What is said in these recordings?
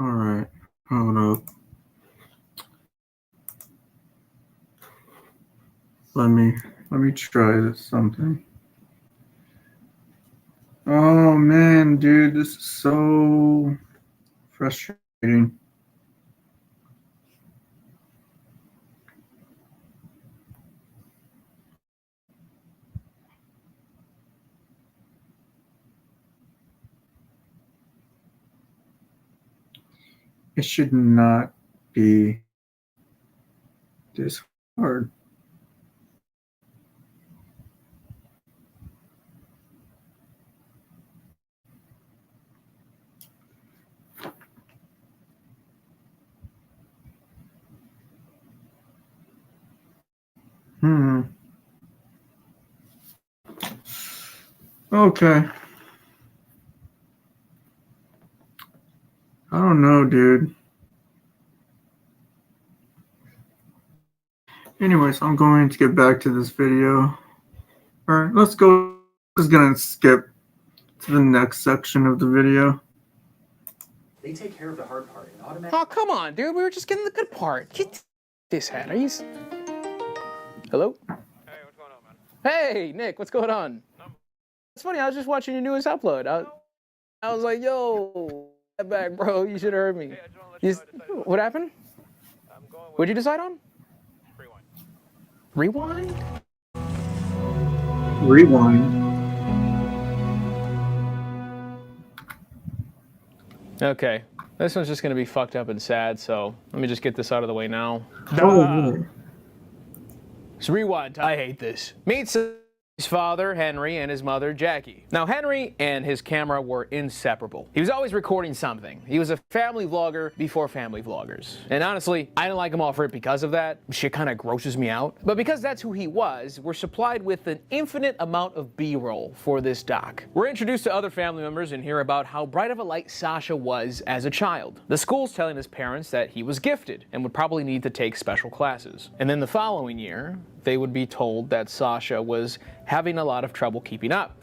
All right, hold up. Let me let me try this something. Oh man, dude, this is so frustrating. It should not be this hard. Hmm. Okay. I don't know, dude. Anyways, I'm going to get back to this video. Alright, let's go. Just gonna skip to the next section of the video. They take care of the hard part and automatically. Oh, come on, dude. We were just getting the good part. Get this hat. Are you... Hello? Hey, what's going on, man? Hey, Nick, what's going on? It's funny, I was just watching your newest upload. I was like, yo, get back, bro. You should have heard me. Hey, I just want to let you know I decided What happened? I'm going with What'd you decide on? Rewind. Rewind? Rewind. Okay. This one's just going to be fucked up and sad, so let me just get this out of the way now. Oh, It's Rewind. I hate this. Meets his father, Henry, and his mother, Jackie. Now, Henry and his camera were inseparable. He was always recording something. He was a family vlogger before family vloggers. And honestly, I didn't like him all for it because of that. Shit kind of grosses me out. But because that's who he was, we're supplied with an infinite amount of B-roll for this doc. We're introduced to other family members and hear about how bright of a light Sasha was as a child. The school's telling his parents that he was gifted and would probably need to take special classes. And then the following year, they would be told that Sasha was having a lot of trouble keeping up,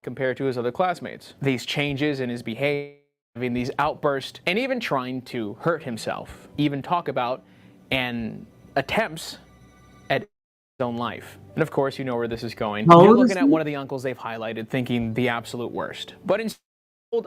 compared to his other classmates. These changes in his behavior, having these outbursts, and even trying to hurt himself, even talk about and attempts at his own life. And of course, you know where this is going. How You're old is looking at he? one of the uncles they've highlighted, thinking the absolute worst. But instead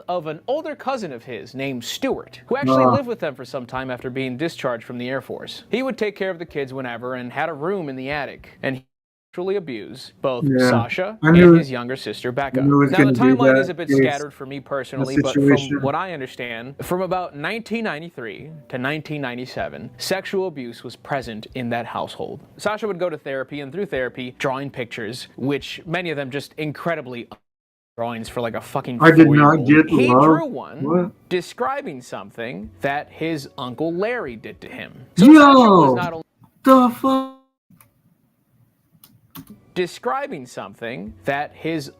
of an older cousin of his named Stuart, who actually lived with them for some time after being discharged from the Air Force. He would take care of the kids whenever and had a room in the attic, and he sexually abused both Sasha and his younger sister Becca. Now the timeline is a bit scattered for me personally, but from what I understand, from about 1993 to 1997, sexual abuse was present in that household. Sasha would go to therapy, and through therapy, drawing pictures, which many of them just incredibly drawings for like a fucking 4-year-old. I did not get He love. drew one What? describing something that his Uncle Larry did to him. So Yo! Sasha was not only The fuck? describing something that his...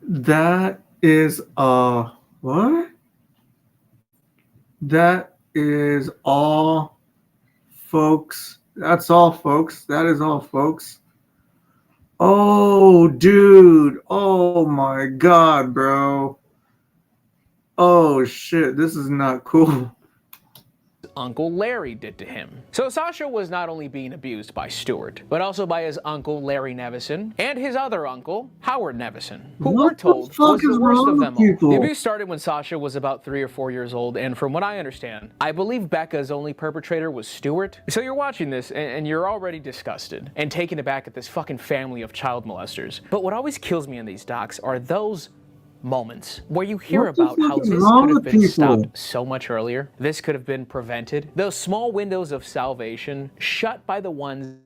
That is what? That is all, folks. That's all, folks. That is all, folks. Oh, dude. Oh my god, bro. Oh shit. This is not cool. Uncle Larry did to him. So Sasha was not only being abused by Stuart, but also by his uncle Larry Nevison and his other uncle, Howard Nevison, who we're told was the worst of them all. The abuse started when Sasha was about 3 or 4 years old, and from what I understand, I believe Becca's only perpetrator was Stuart. So you're watching this, and you're already disgusted and taken aback at this fucking family of child molesters. But what always kills me in these docs are those moments where you hear about how this could have been stopped so much earlier. This could have been prevented. Those small windows of salvation shut by the ones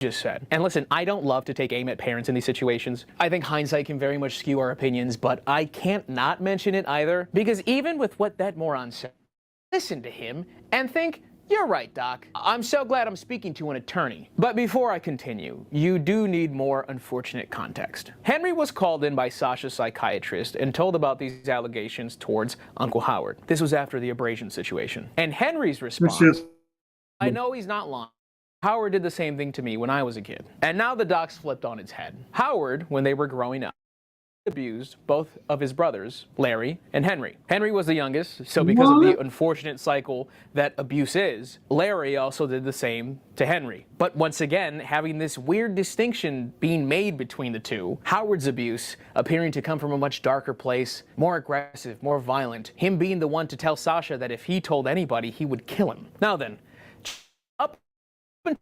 just said. And listen, I don't love to take aim at parents in these situations. I think hindsight can very much skew our opinions, but I can't not mention it either, because even with what that moron said, listen to him and think, you're right, Doc. I'm so glad I'm speaking to an attorney. But before I continue, you do need more unfortunate context. Henry was called in by Sasha's psychiatrist and told about these allegations towards Uncle Howard. This was after the abrasion situation. And Henry's response, I know he's not lying. Howard did the same thing to me when I was a kid. And now the doc's flipped on its head. Howard, when they were growing up, abused both of his brothers, Larry and Henry. Henry was the youngest, so because of the unfortunate cycle that abuse is, Larry also did the same to Henry. But once again, having this weird distinction being made between the two, Howard's abuse appearing to come from a much darker place, more aggressive, more violent, him being the one to tell Sasha that if he told anybody, he would kill him. Now then,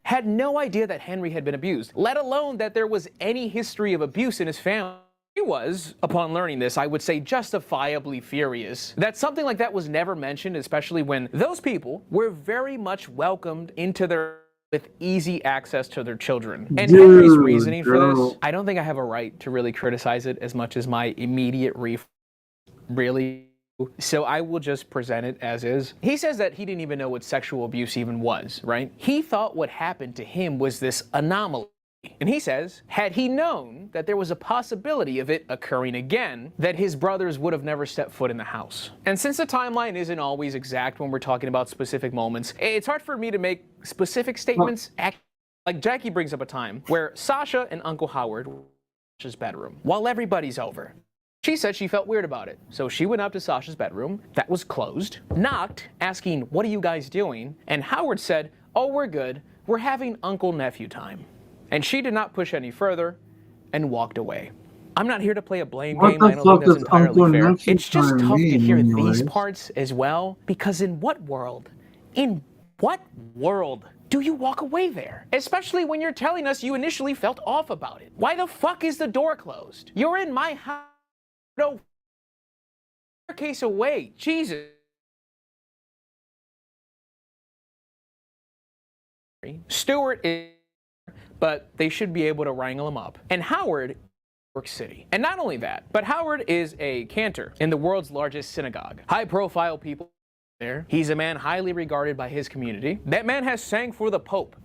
had no idea that Henry had been abused, let alone that there was any history of abuse in his family. He was, upon learning this, I would say justifiably furious that something like that was never mentioned, especially when those people were very much welcomed into their with easy access to their children. And Henry's reasoning for this, I don't think I have a right to really criticize it as much as my immediate really. So I will just present it as is. He says that he didn't even know what sexual abuse even was, right? He thought what happened to him was this anomaly. And he says, had he known that there was a possibility of it occurring again, that his brothers would have never stepped foot in the house. And since the timeline isn't always exact when we're talking about specific moments, it's hard for me to make specific statements. Like Jackie brings up a time where Sasha and Uncle Howard were in Sasha's bedroom while everybody's over. She said she felt weird about it, so she went up to Sasha's bedroom, that was closed, knocked, asking, what are you guys doing? And Howard said, oh, we're good, we're having uncle-nephew time. And she did not push any further and walked away. I'm not here to play a blame game, I don't think that's entirely fair. It's just tough to hear these parts as well, because in what world do you walk away there? Especially when you're telling us you initially felt off about it. Why the fuck is the door closed? You're in my house. No case away. Jesus. Stewart is, but they should be able to wrangle him up. And Howard, New York City. And not only that, but Howard is a cantor in the world's largest synagogue. High-profile people there. He's a man highly regarded by his community. That man has sang for the Pope.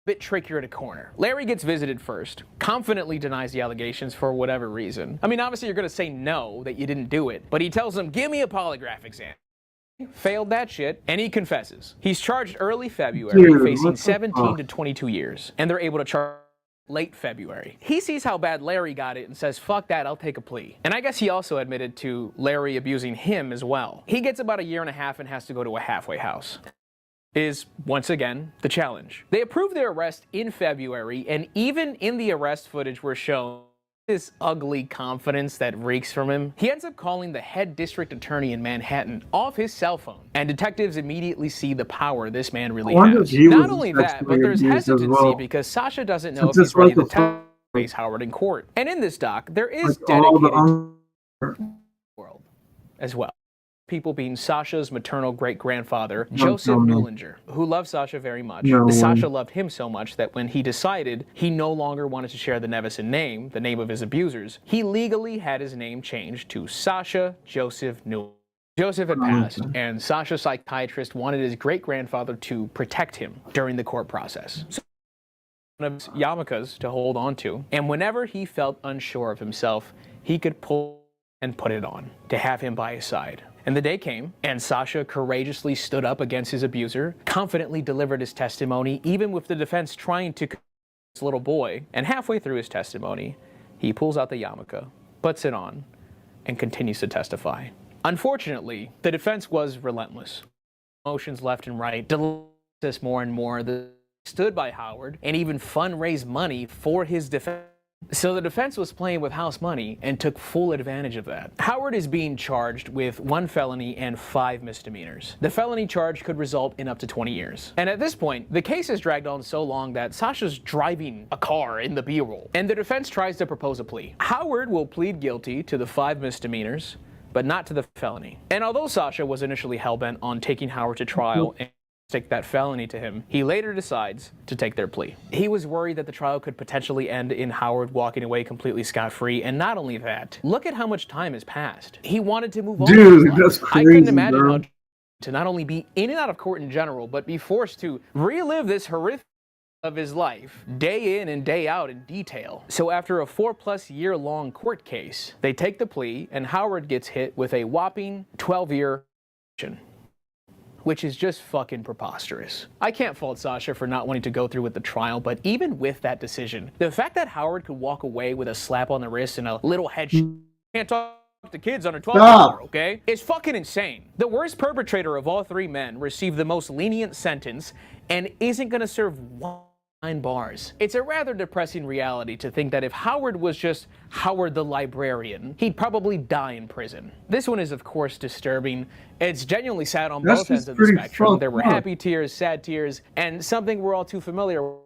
Bit trickier to corner. Larry gets visited first, confidently denies the allegations for whatever reason. I mean, obviously you're gonna say no, that you didn't do it, but he tells him, give me a polygraph exam. Failed that shit, and he confesses. He's charged early February, facing 17 to 22 years, and they're able to charge late February. He sees how bad Larry got it and says, fuck that, I'll take a plea. And I guess he also admitted to Larry abusing him as well. He gets about 1.5 years and has to go to a halfway house. Is, once again, the challenge. They approved their arrest in February, and even in the arrest footage we're shown this ugly confidence that reeks from him. He ends up calling the head district attorney in Manhattan off his cell phone, and detectives immediately see the power this man really has. Not only that, but there's hesitancy because Sasha doesn't know if he's ready to face Howard in court. And in this doc, there is dedicated world as well. People being Sasha's maternal great-grandfather, Joseph Newlinger, who loved Sasha very much. Sasha loved him so much that when he decided he no longer wanted to share the Nevison name, the name of his abusers, he legally had his name changed to Sasha Joseph Newlinger. Joseph had passed, and Sasha's psychiatrist wanted his great-grandfather to protect him during the court process. So one of his yarmulkes to hold on to, and whenever he felt unsure of himself, he could pull and put it on to have him by his side. And the day came, and Sasha courageously stood up against his abuser, confidently delivered his testimony, even with the defense trying to convince this little boy. And halfway through his testimony, he pulls out the yarmulke, puts it on, and continues to testify. Unfortunately, the defense was relentless. Motions left and right, this more and more. They stood by Howard and even fundraised money for his defense. So the defense was playing with house money and took full advantage of that. Howard is being charged with 1 felony and 5 misdemeanors. The felony charge could result in up to 20 years. And at this point, the case has dragged on so long that Sasha's driving a car in the B-roll, and the defense tries to propose a plea. Howard will plead guilty to the 5 misdemeanors, but not to the felony. And although Sasha was initially hell-bent on taking Howard to trial and that felony to him, he later decides to take their plea. He was worried that the trial could potentially end in Howard walking away completely scot-free, and not only that, look at how much time has passed. He wanted to move on. Dude, that's crazy, I couldn't imagine bro. how to not only be in and out of court in general, but be forced to relive this horrific of his life day in and day out in detail. So after a 4+ year long court case, they take the plea and Howard gets hit with a whopping 12-year which is just fucking preposterous. I can't fault Sasha for not wanting to go through with the trial, but even with that decision, the fact that Howard could walk away with a slap on the wrist and a little head can't talk to kids under 12 anymore, okay? It's fucking insane. The worst perpetrator of all 3 men received the most lenient sentence and isn't gonna serve 9 bars. It's a rather depressing reality to think that if Howard was just Howard the librarian, he'd probably die in prison. This one is of course disturbing. It's genuinely sad on both ends of the spectrum. There were happy tears, sad tears, and something we're all too familiar with.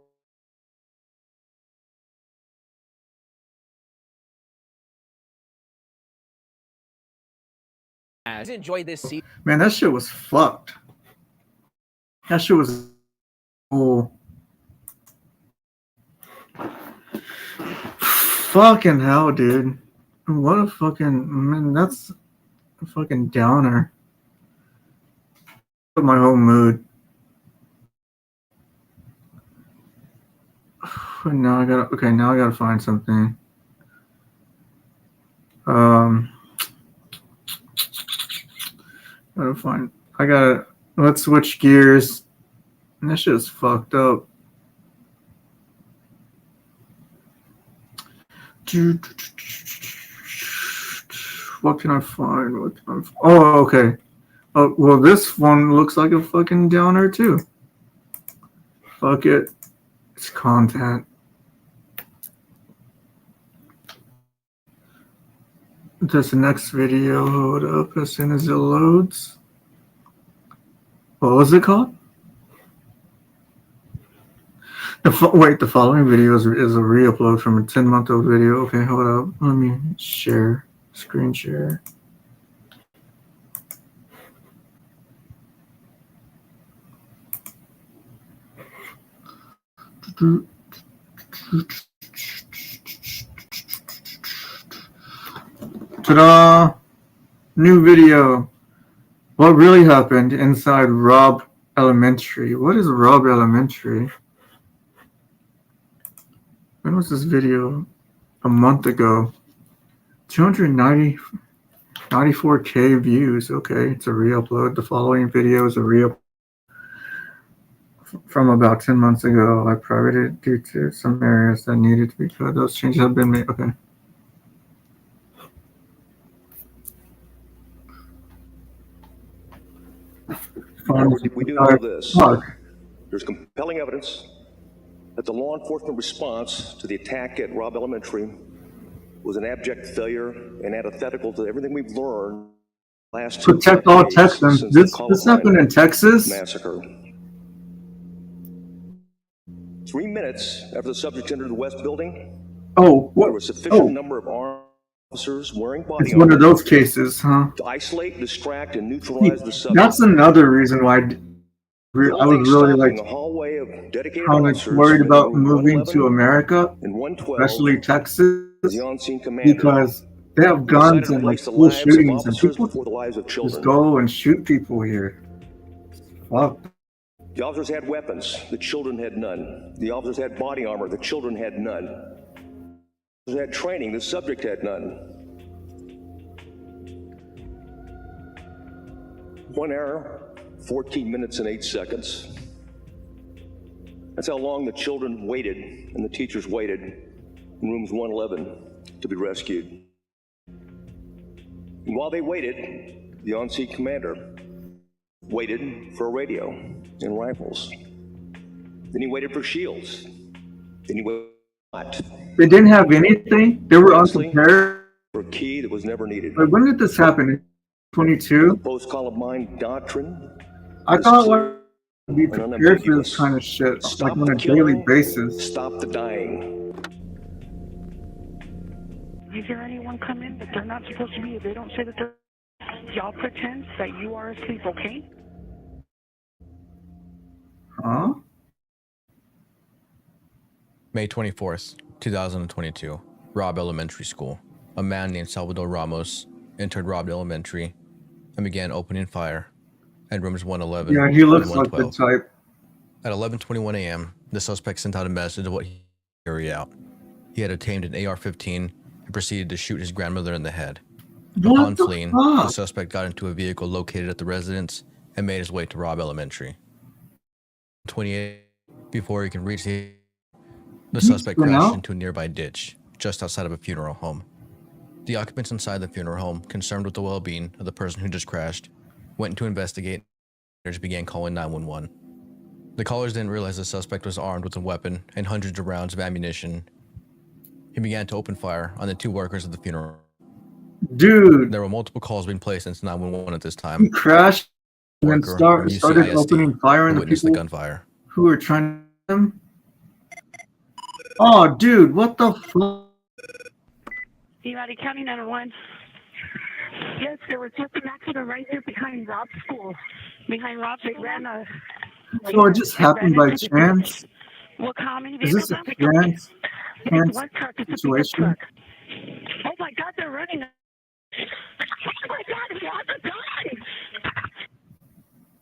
Enjoy this scene. Man, that shit was fucked. That shit was cool. Fucking hell, dude. What a fucking, man, that's a fucking downer. My whole mood. Now I gotta find something. Let's switch gears. That shit's fucked up. What can I find? Oh, okay. Oh, well, this one looks like a fucking downer too. Fuck it. It's content. This next video, hold up as soon as it loads. What was it called? The following video is a re-upload from a 10-month-old video. Okay, hold up. Let me share. Screen share. Ta-da! New video. What really happened inside Robb Elementary? What is Robb Elementary? When was this video? A month ago. 294K views. Okay, it's a re-upload. The following video is a re-upload from about 10 months ago. I privated it due to some areas that needed to be cut. Those changes have been made. Okay. We do know this. There's compelling evidence that the law enforcement response to the attack at Robb Elementary was an abject failure and antithetical to everything we've learned last 2 Protect all Texans. This happened in Texas? Massacre. 3 minutes after the subject entered the West Building, oh, what? There was a sufficient number of armed officers wearing body It's one of those cases, huh? to isolate, distract, and neutralize the subject. That's another reason why I was really like worried about moving to America, especially Texas, because they have guns and like school shootings, and people just go and shoot people here. Fuck. The officers had weapons, the children had none. The officers had body armor, the children had none. The officers had training, the subject had none. 1 hour, 14 minutes and 8 seconds. That's how long the children waited and the teachers waited in rooms 111 to be rescued. And while they waited, the on-scene commander waited for a radio and rifles. Then he waited for shields. Then he waited for what? They didn't have anything? They were unprepared? For a key that was never needed. Like, when did this happen? 22? Post-Columbine doctrine. I thought like to be prepared for this kind of shit, like on a daily basis. Stop the dying. Is there anyone come in that they're not supposed to be? If they don't say that they're, y'all pretend that you are asleep, okay? Huh? May 24th, 2022, Robb Elementary School. A man named Salvador Ramos entered Robb Elementary and began opening fire at rooms 111 Yeah, he looks and like the 112. type. At 11:21 a.m., the suspect sent out a message of what he carried out. He had obtained an AR-15 and proceeded to shoot his grandmother in the head. Upon fleeing, the suspect got into a vehicle located at the residence and made his way to Robb Elementary. 28 before he can reach the suspect crashed into a nearby ditch just outside of a funeral home. The occupants inside the funeral home, concerned with the well-being of the person who just crashed, went to investigate and began calling 911. The callers didn't realize the suspect was armed with a weapon and hundreds of rounds of ammunition. He began to open fire on the two workers of the funeral. Dude, there were multiple calls being placed into 911 at this time. He crashed and then started opening fire on the people the gunfire. Who were trying to him. Oh, dude, what the fuck? Peabody County 901. Yes, there was just an accident right here behind Robb's school. Behind Robb's, they ran a... So it just happened by chance? Well, how many Is this a chance situation? Oh my God, they're running. Oh my God, he has to die.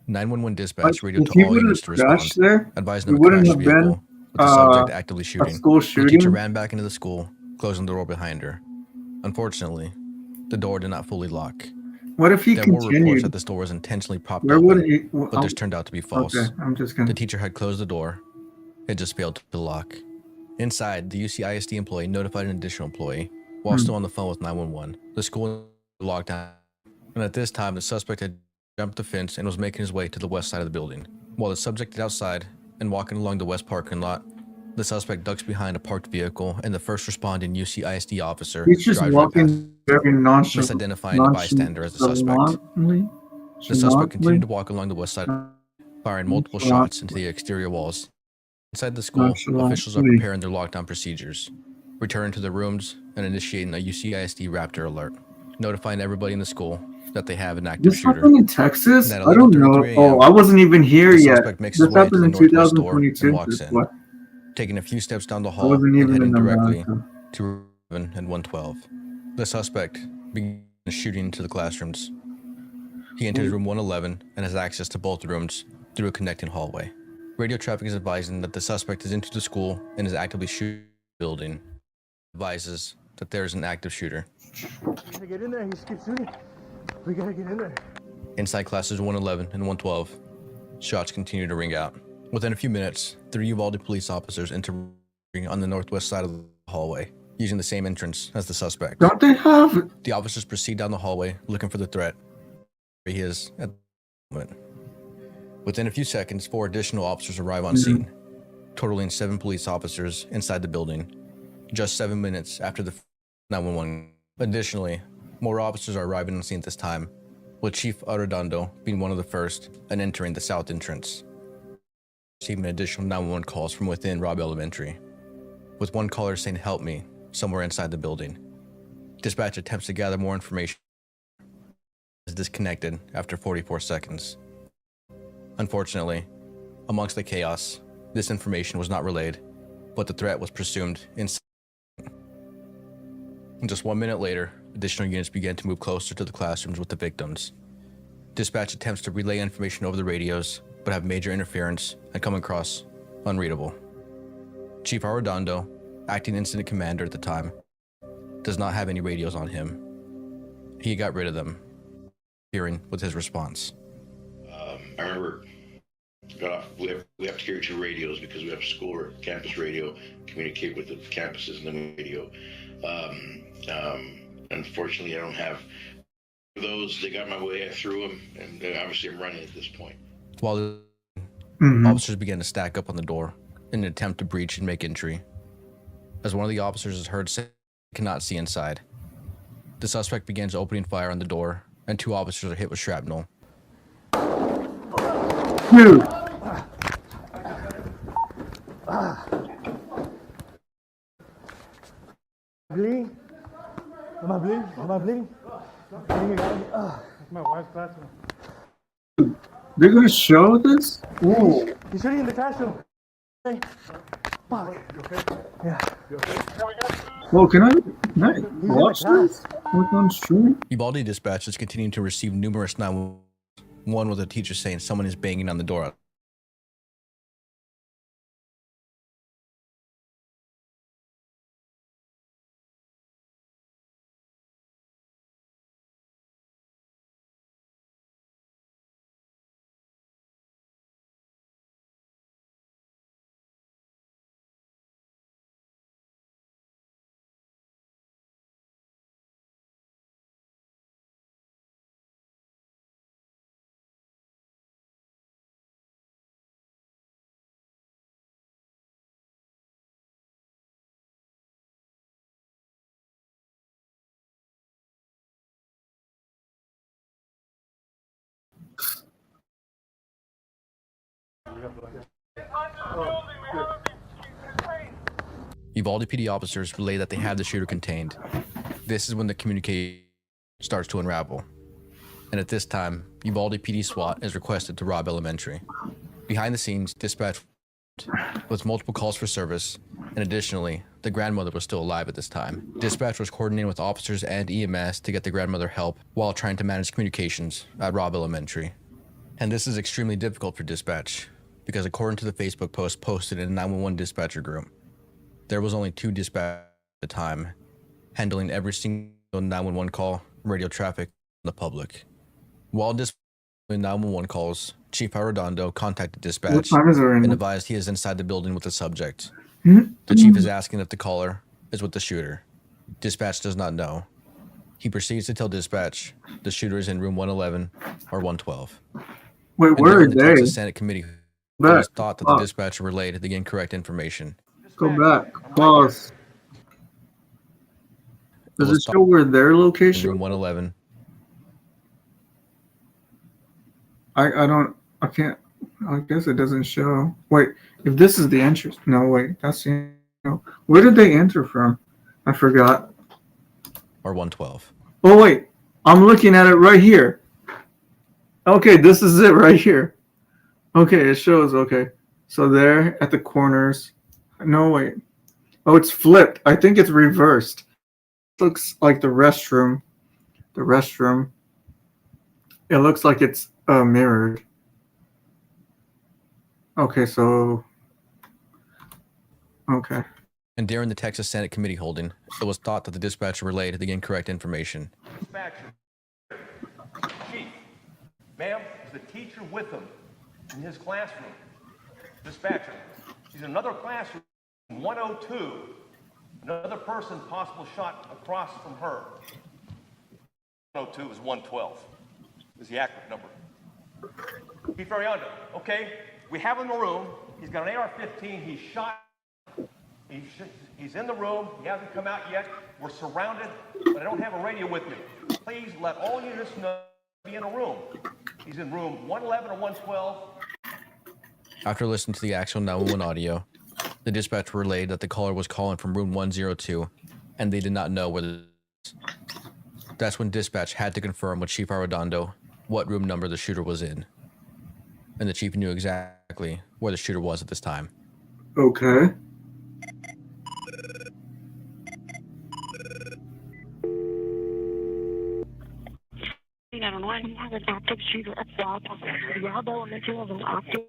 911 dispatch radio to all units to respond. Advising of a wouldn't crashed have vehicle been with the subject actively shooting. school The shooting. teacher ran back into the school, closing the door behind her. Unfortunately, the door did not fully lock. What if he There were reports continued? that this door was intentionally propped Where open, would he? but this turned out to be false. Okay, I'm just gonna. The teacher had closed the door. It just failed to lock. Inside, the UCISD employee notified an additional employee while still on the phone with 911. The school locked down, and at this time, the suspect had jumped the fence and was making his way to the west side of the building. While the subject is outside and walking along the west parking lot, the suspect ducks behind a parked vehicle, and the first responding UCISD officer He's just drives walking very nonchalant, misidentifying the bystander as the suspect. The suspect continued to walk along the west side, firing multiple shots into the exterior walls. Inside the school, officials are preparing their lockdown procedures, returning to their rooms and initiating a UCISD Raptor alert, notifying everybody in the school that they have an active This shooter. happened in Texas? And at I don't know. 11:33 Oh, I wasn't even here the yet. suspect makes This his way to happened the in northwest door and 2022. walks in, What? taking a few steps down the I hall wasn't and even heading in directly America. to room 11 and 112. The suspect began shooting into the classrooms. He enters room 111 and has access to both rooms through a connecting hallway. Radio traffic is advising that the suspect is into the school and is actively shooting the building. Advises that there is an active shooter. Gotta get in there, he just keeps shooting. We gotta get in there. Inside classes 111 and 112, shots continue to ring out. Within a few minutes, 3 Uvalde police officers enter on the northwest side of the hallway, using the same entrance as the suspect. Don't they have? The officers proceed down the hallway, looking for the threat. Where he is at the moment. Within a few seconds, 4 additional officers arrive on scene, totaling 7 police officers inside the building, just 7 minutes after the 911. Additionally, more officers are arriving on scene at this time, with Chief Arredondo being one of the first and entering the south entrance. Receiving additional 911 calls from within Robb Elementary, with one caller saying, "Help me," somewhere inside the building. Dispatch attempts to gather more information. Is disconnected after 44 seconds. Unfortunately, amongst the chaos, this information was not relayed, but the threat was presumed inside. Just 1 minute later, additional units began to move closer to the classrooms with the victims. Dispatch attempts to relay information over the radios, but have major interference and come across unreadable. Chief Arredondo, acting incident commander at the time, does not have any radios on him. He got rid of them. Hearing with his response. I remember we have to carry 2 radios because we have school or campus radio, communicate with the campuses and the radio. Unfortunately, I don't have those. They got my way, I threw them, and obviously I'm running at this point. While the officers began to stack up on the door in an attempt to breach and make entry, as one of the officers is heard say he cannot see inside, the suspect begins opening fire on the door, and 2 officers are hit with shrapnel. Dude. Bleeding? Am I bleeding? Am I bleeding? My wife's classroom. They're gonna show this? Ooh. He's shooting in the classroom. Hey. Fuck. Yeah. Well, can I watch this? What's on stream? Uvalde dispatch is continuing to receive numerous 911. One with a teacher saying someone is banging on the door. Uvalde PD officers relay that they have the shooter contained. This is when the communication starts to unravel. And at this time, Uvalde PD SWAT is requested to Robb Elementary. Behind the scenes, dispatch with multiple calls for service, and additionally, the grandmother was still alive at this time. Dispatch was coordinating with officers and EMS to get the grandmother help while trying to manage communications at Robb Elementary. And this is extremely difficult for dispatch, because according to the Facebook post posted in a 911 dispatcher group, there was only 2 dispatchers at the time, handling every single 911 call, radio traffic, and the public. While dispatching 911 calls, Chief Arredondo contacted dispatch and advised he is inside the building with the subject. The chief is asking if the caller is with the shooter. Dispatch does not know. He proceeds to tell dispatch the shooter is in room 111 or 112. Wait, where are the they? Texas Senate Committee was thought that the dispatcher relayed the incorrect information. Go back. Pause. Does it show where their location? Room 111. I can't. I guess it doesn't show. Wait, if this is the entrance. No, wait, that's the. Where did they enter from? I forgot. Or 112. Oh, wait. I'm looking at it right here. Okay, this is it right here. Okay, it shows. Okay. So there at the corners. No, wait. Oh, it's flipped. I think it's reversed. It looks like the restroom. The restroom. It looks like it's mirrored. Okay, so. Okay. And during the Texas Senate Committee holding, it was thought that the dispatcher relayed the incorrect information. Dispatcher. Chief, ma'am, is the teacher with him in his classroom? Dispatcher, she's in another classroom, 102. Another person possible shot across from her. 102 is 112. Is the accurate number. Chief Arredondo, okay, we have him in the room. He's got an AR-15. He's shot. He's in the room. He hasn't come out yet. We're surrounded, but I don't have a radio with me. Please let all units know he's in a room. He's in room 111 or 112. After listening to the actual 911 audio, the dispatcher relayed that the caller was calling from room 102, and they did not know where the. That's when dispatch had to confirm with Chief Arredondo what room number the shooter was in. And the chief knew exactly where the shooter was at this time. Okay. I have an active shooter at Robb Elementary has an active.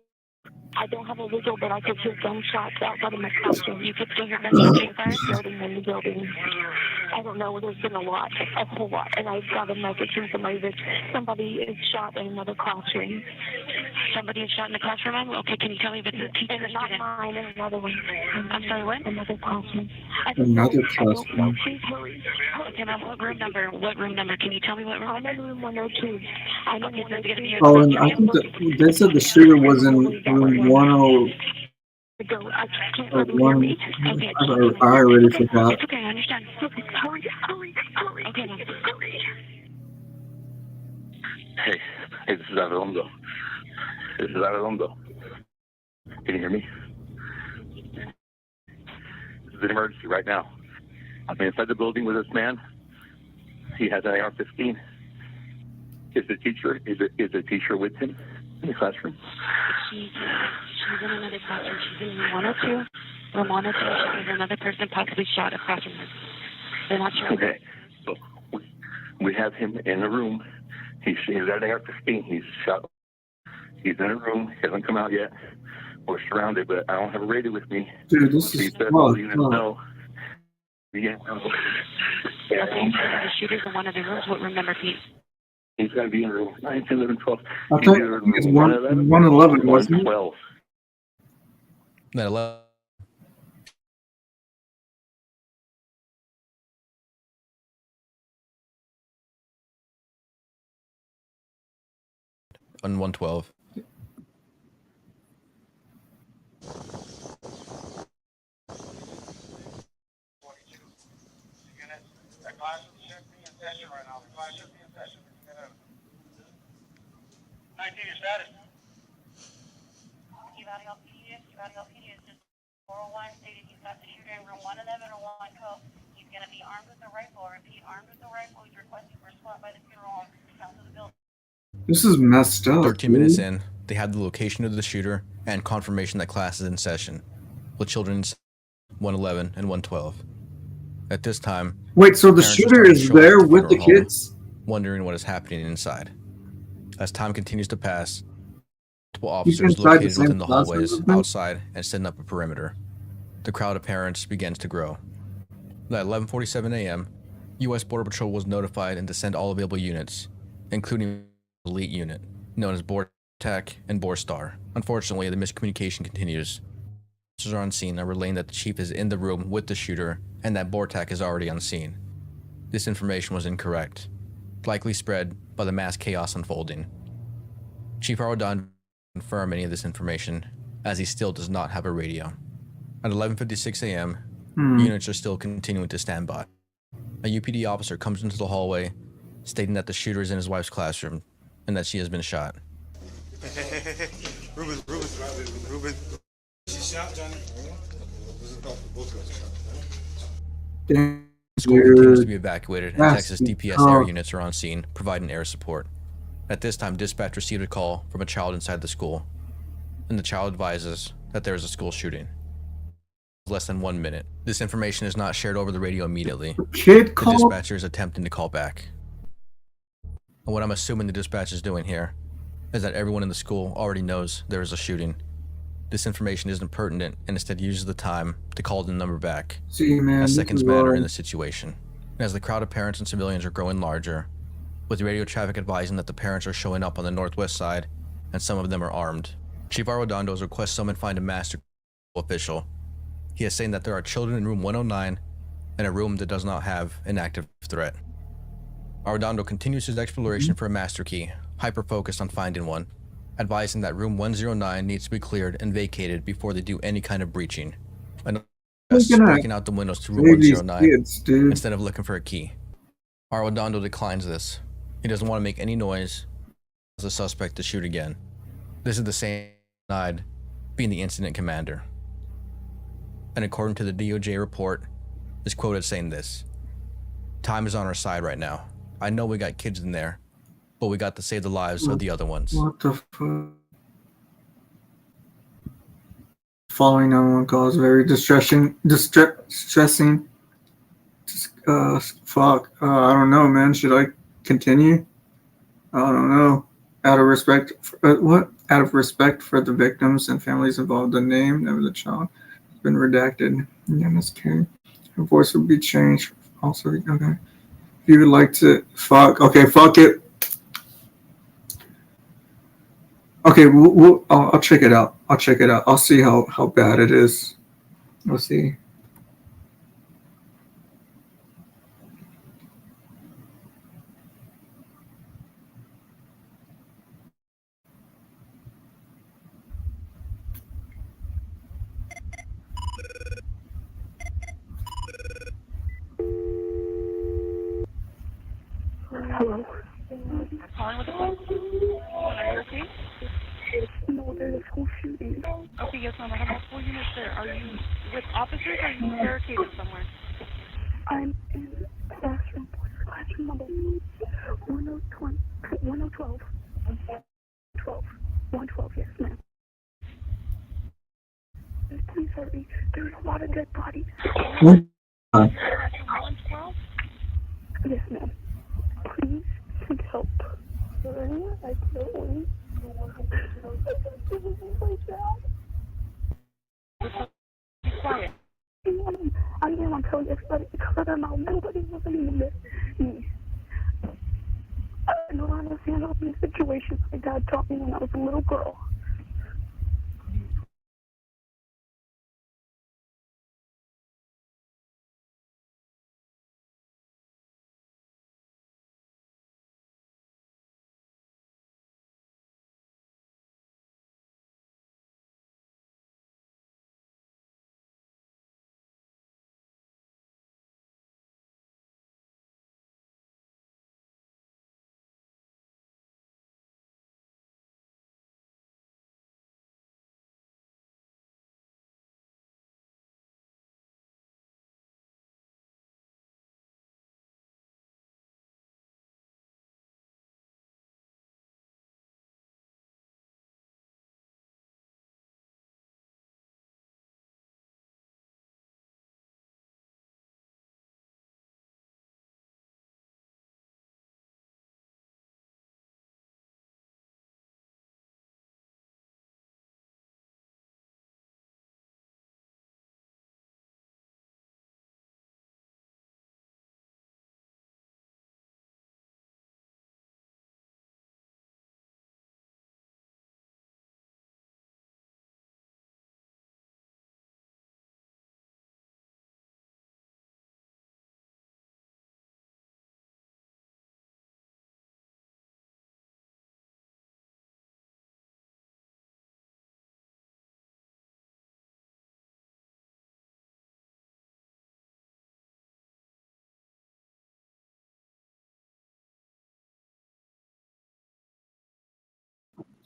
I don't have a visual, but I could hear gunshots outside of my classroom. You could still hear gunshots inside the building and the building. I don't know. There's been a whole lot. And I've got a message from somebody that somebody is shot in another classroom. Somebody is shot in the classroom? Okay, can you tell me if it's a teacher or not student? Mine, and another one. I'm sorry, what? Another classroom. Another classroom. Please hurry. Okay, ma'am, what room number? What room number? Can you tell me what room? I'm in room 102. I'm okay, so it's going to be Oh, and I think that they said the shooter was in room 10. I can't Like really hear one, me. Okay. I already forgot. It's okay, I understand. Okay, hurry. Okay, ma'am. Hey, this is Arredondo. Can you hear me? This is an emergency right now. I'm inside the building with this man. He has an AR-15. Is the teacher with him? in the classroom? She's in another classroom. She's in room 102. Room 102. There's another person possibly shot across from her. They're not sure. Okay. So we have him in a room. He's at AR-15. He's shot. He's in a room. He hasn't come out yet. We're surrounded, but I don't have a radio with me. Dude, this is all the units know. Yeah. Okay, the shooter's in one of the rooms. What room number, Pete? He's going to be in room 9, 10, 11, 12. I think it's 111, wasn't it? 12. 9/11. On 112. Evaluate PD is just 401 stated he's got the shooter in room 111 or 112. He's going to be armed with a rifle. Repeat, armed with a rifle. He's requesting for a squad by the funeral home south of the building. This is messed up. 13 minutes in, they had the location of the shooter and confirmation that class is in session, with children in 111 and 112. At this time, wait, so the parents are shooter starting to is show up there at with the funeral home, kids? wondering what is happening inside. As time continues to pass, multiple He's officers inside the located same within the classroom hallways with them? outside and setting up a perimeter. The crowd of parents begins to grow. At 11:47 a.m., U.S. Border Patrol was notified and to send all available units, including the elite unit, known as BORTAC and BORSTAR. Unfortunately, the miscommunication continues. Officers are on scene and relaying that the chief is in the room with the shooter and that BORTAC is already on scene. This information was incorrect, likely spread by the mass chaos unfolding. Chief Arredondo confirm any of this information, as he still does not have a radio. At 11:56 a.m., units are still continuing to stand by. A UPD officer comes into the hallway, stating that the shooter is in his wife's classroom and that she has been shot. Ruben. She shot Johnny. Damn. The school continues to be evacuated, and That's Texas DPS air units are on scene, providing air support. At this time, dispatch received a call from a child inside the school, and the child advises that there is a school shooting. Less than 1 minute. This information is not shared over the radio immediately. Kid The call? dispatcher is attempting to call back. And what I'm assuming the dispatch is doing here is that everyone in the school already knows there is a shooting. This information isn't pertinent and instead uses the time to call the number back, See, man, as this seconds is matter wrong. in the situation. And as the crowd of parents and civilians are growing larger, with radio traffic advising that the parents are showing up on the northwest side and some of them are armed, Chief Arredondo has requested someone find a master official. He is saying that there are children in room 109 and a room that does not have an active threat. Arredondo continues his exploration for a master key, hyper-focused on finding one, advising that room 109 needs to be cleared and vacated before they do any kind of breaching. And breaking out the windows to room 109 instead of looking for a key. Arredondo declines this. He doesn't want to make any noise as the suspect to shoot again. This is the same side being the incident commander. And according to the DOJ report, is quoted saying this: "Time is on our side right now. I know we got kids in there, but we got to save the lives of the other ones." What the fuck? Following 911 calls very distressing. Fuck. I don't know, man. Should I continue? I don't know. Out of respect for, Out of respect for the victims and families involved, the name of the child has been redacted. Yeah, that's okay. Her voice will be changed. Also, okay. If you would like to, fuck it. Okay, I'll check it out. I'll see how bad it is. We'll see. Hello. Calling with the phone. Are you okay? No, there's a school shooting. Okay, yes, ma'am. I have multiple units there. Are you with officers or are you barricaded somewhere? I'm in classroom number 112. 12. 112, yes, ma'am. Please hurry. There's a lot of dead bodies. 112? Yes, ma'am. Please help. Hurry. I can't wait. Be quiet. I'm telling everybody to cover their mouth. Nobody was even miss me. I know how to handle these situations. My dad taught me when I was a little girl.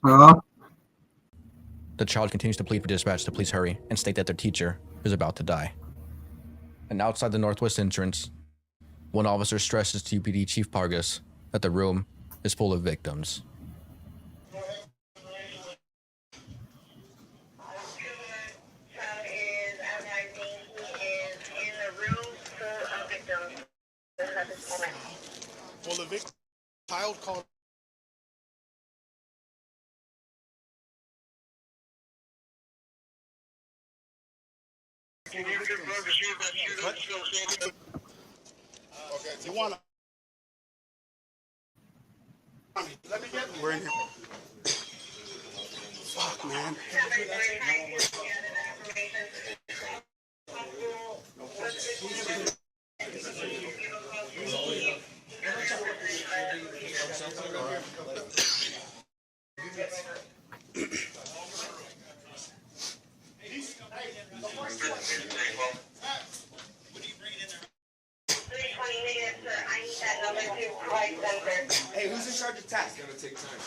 The child continues to plead for dispatch to please hurry and state that their teacher is about to die. And outside the northwest entrance, one officer stresses to UPD Chief Pargas that the room is full of victims. Well, the victim child called. Okay, you want to? We're in here. Fuck, man. Hey, who's in charge of task? It's gonna take time.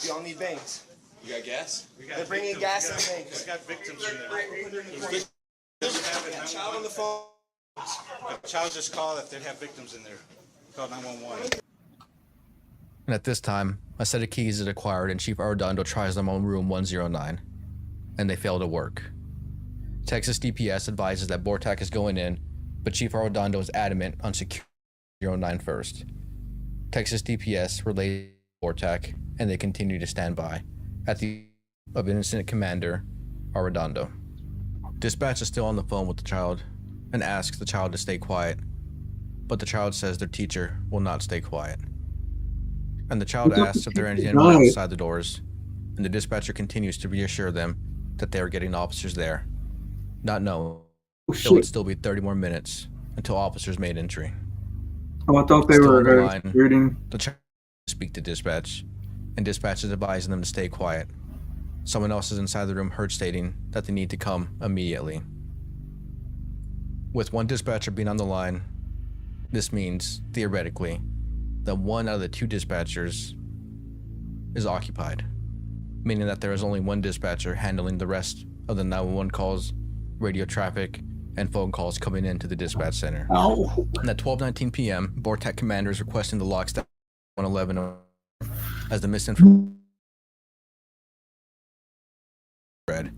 Y'all need banks. You got gas? They're bringing gas and banks. We got victims in there. A child on the phone. The child just called that they'd have victims in there. Call 911. And at this time, a set of keys is acquired and Chief Arredondo tries them on room 109, and they fail to work. Texas DPS advises that Bortak is going in, but Chief Arredondo is adamant on securing 09 first. Texas DPS relays Bortak, and they continue to stand by at the of Incident Commander Arredondo. Dispatch is still on the phone with the child and asks the child to stay quiet, but the child says their teacher will not stay quiet. And the child asks if there is anyone outside the doors, and the dispatcher continues to reassure them that they are getting officers there, not knowing it would still be 30 more minutes until officers made entry. Oh, I thought they Still were on the line, reading. the child speak to dispatch, and dispatch is advising them to stay quiet. Someone else is inside the room heard stating that they need to come immediately. With one dispatcher being on the line, this means, theoretically, that one out of the two dispatchers is occupied, meaning that there is only one dispatcher handling the rest of the 911 calls, radio traffic, and phone calls coming into the dispatch center. Ow. And at 12:19 p.m., Bortak Commander is requesting the lockstep 111 as the misinformation thread.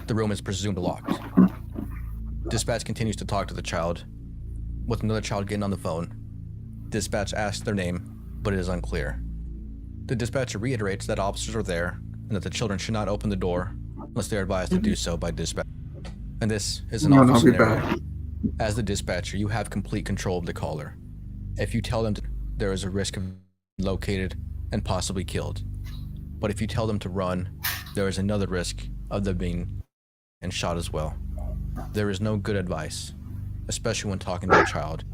The room is presumed locked. Dispatch continues to talk to the child, with another child getting on the phone. Dispatch asks their name, but it is unclear. The dispatcher reiterates that officers are there and that the children should not open the door unless they are advised to do so by dispatch. And this is an awful scenario. As the dispatcher, you have complete control of the caller. If you tell them there is a risk of being located and possibly killed. But if you tell them to run, there is another risk of them being and shot as well. There is no good advice, especially when talking to a child.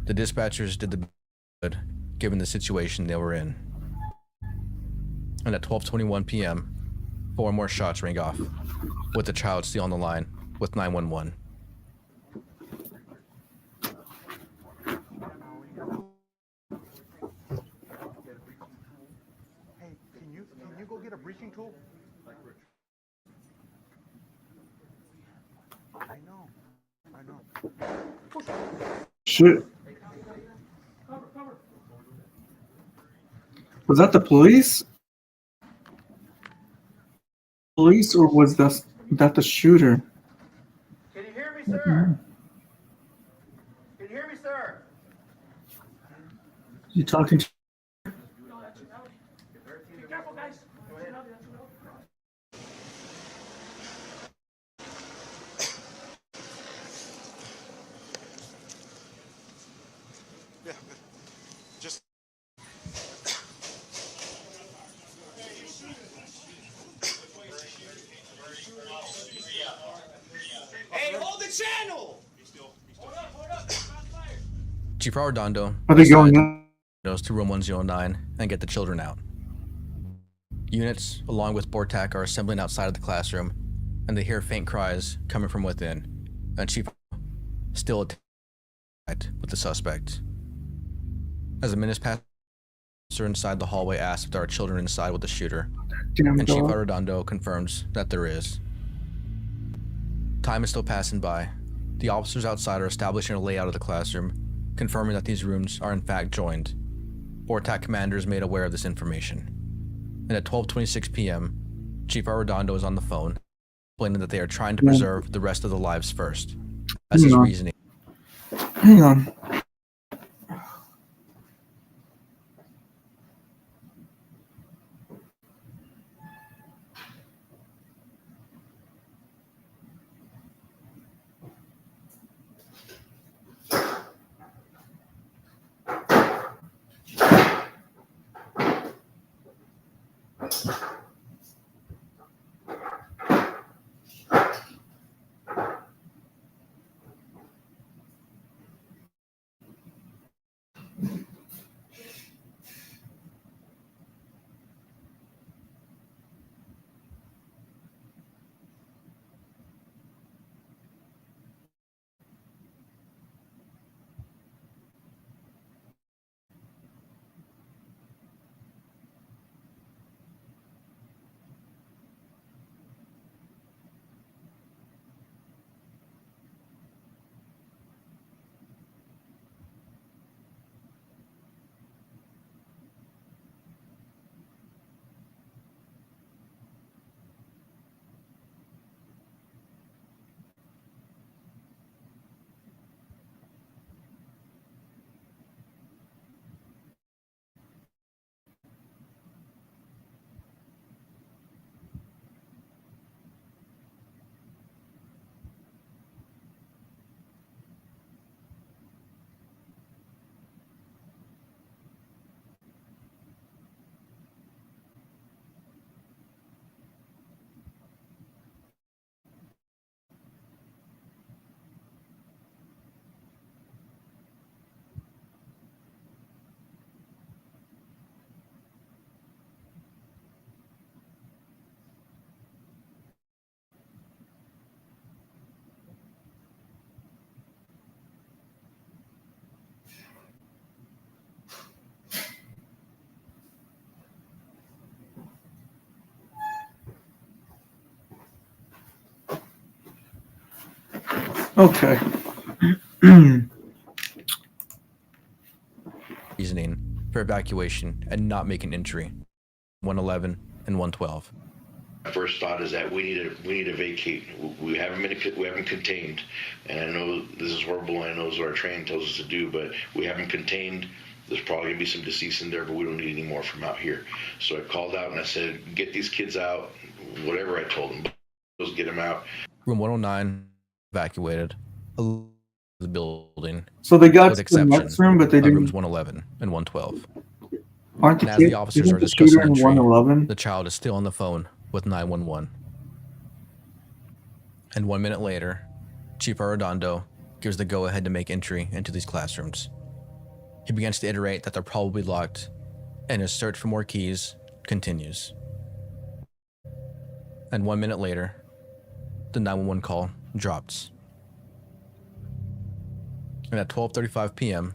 The dispatchers did the good given the situation they were in. And at 12:21 p.m., 4 more shots rang off, with the child still on the line with 911. Hey, can you go get a breaching tool? I know. Shit. Was that the police? Police, or was that the shooter? Can you hear me, sir? Can you hear me, sir? You talking to? Be careful, guys. Go ahead. Yeah, good. Just. Hey, hold the channel! Chief Arredondo Are they going in? goes to room 109 and get the children out. Units, along with Bortak, are assembling outside of the classroom, and they hear faint cries coming from within. And Chief still attacked with the suspect. As the minutes pass, officer inside the hallway asks if there are children inside with the shooter, and Chief Arredondo confirms that there is. Time is still passing by. The officers outside are establishing a layout of the classroom, confirming that these rooms are in fact joined. Bortak commander is made aware of this information. And at 12:26 p.m., Chief Arredondo is on the phone, explaining that they are trying to preserve the rest of the lives first, as his reasoning. Hang on. Okay. Reasoning for evacuation and not making entry. 111 and 112. My first thought is that we need to vacate. We haven't contained, and I know this is horrible. And I know this is what our training tells us to do, but we haven't contained. There's probably gonna be some deceased in there, but we don't need any more from out here. So I called out and I said, "Get these kids out." Whatever I told them, let's get them out. Room 109 evacuated the building. So they got with to the next room, but they didn't. Rooms 111 and 112. Aren't the And as kids? the officers Isn't are the discussing shooter in entry, 111? the child is still on the phone with 911. And 1 minute later, Chief Arredondo gives the go-ahead to make entry into these classrooms. He begins to iterate that they're probably locked, and his search for more keys continues. And 1 minute later, the 911 call drops. And at 12:35 p.m.,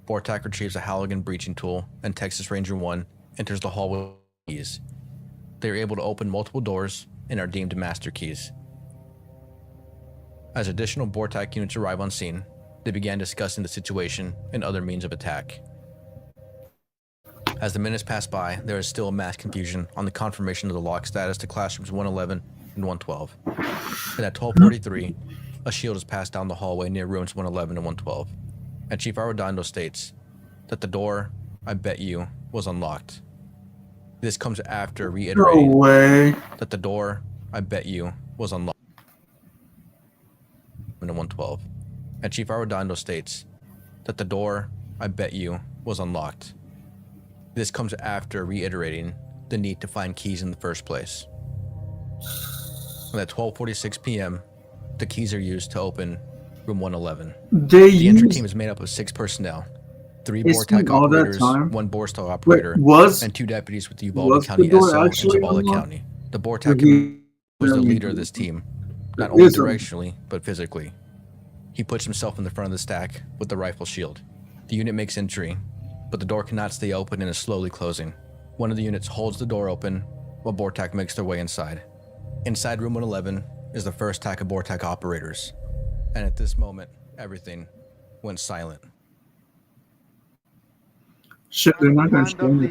BORTAC retrieves a Halligan breaching tool, and Texas Ranger 1 enters the hall with keys. They are able to open multiple doors and are deemed master keys. As additional BORTAC units arrive on scene, they began discussing the situation and other means of attack. As the minutes pass by, there is still mass confusion on the confirmation of the lock status to classrooms 111 and 112. And at 12:43, a shield is passed down the hallway near rooms 111 and 112. And Chief Arredondo states that the door, I bet you, was unlocked. This comes after reiterating that the door, I bet you, was unlocked in 112. And Chief Arredondo states that the door, I bet you, was unlocked. This comes after reiterating the need to find keys in the first place. And at 12:46 p.m., the keys are used to open room 111. The entry team is made up of 6 personnel, 3 BORTAC operators, 1 Borstal operator, and 2 deputies with the Uvalde County SO in Zavala County. The BORTAC was the leader of this team, not only directionally, but physically. He puts himself in the front of the stack with the rifle shield. The unit makes entry, but the door cannot stay open and is slowly closing. One of the units holds the door open while BORTAC makes their way inside. Inside room 111 is the first attack of BORTAC operators. And at this moment, everything went silent. Shit, they're not going to show me.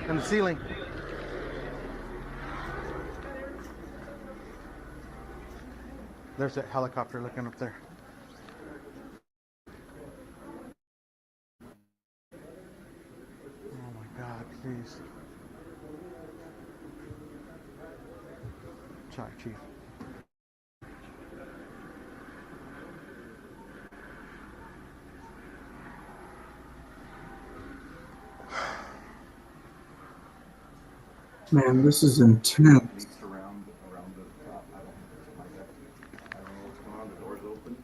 In the ceiling. There's that helicopter looking up there. Oh my God, please. Sorry, Chief. Man, this is intense.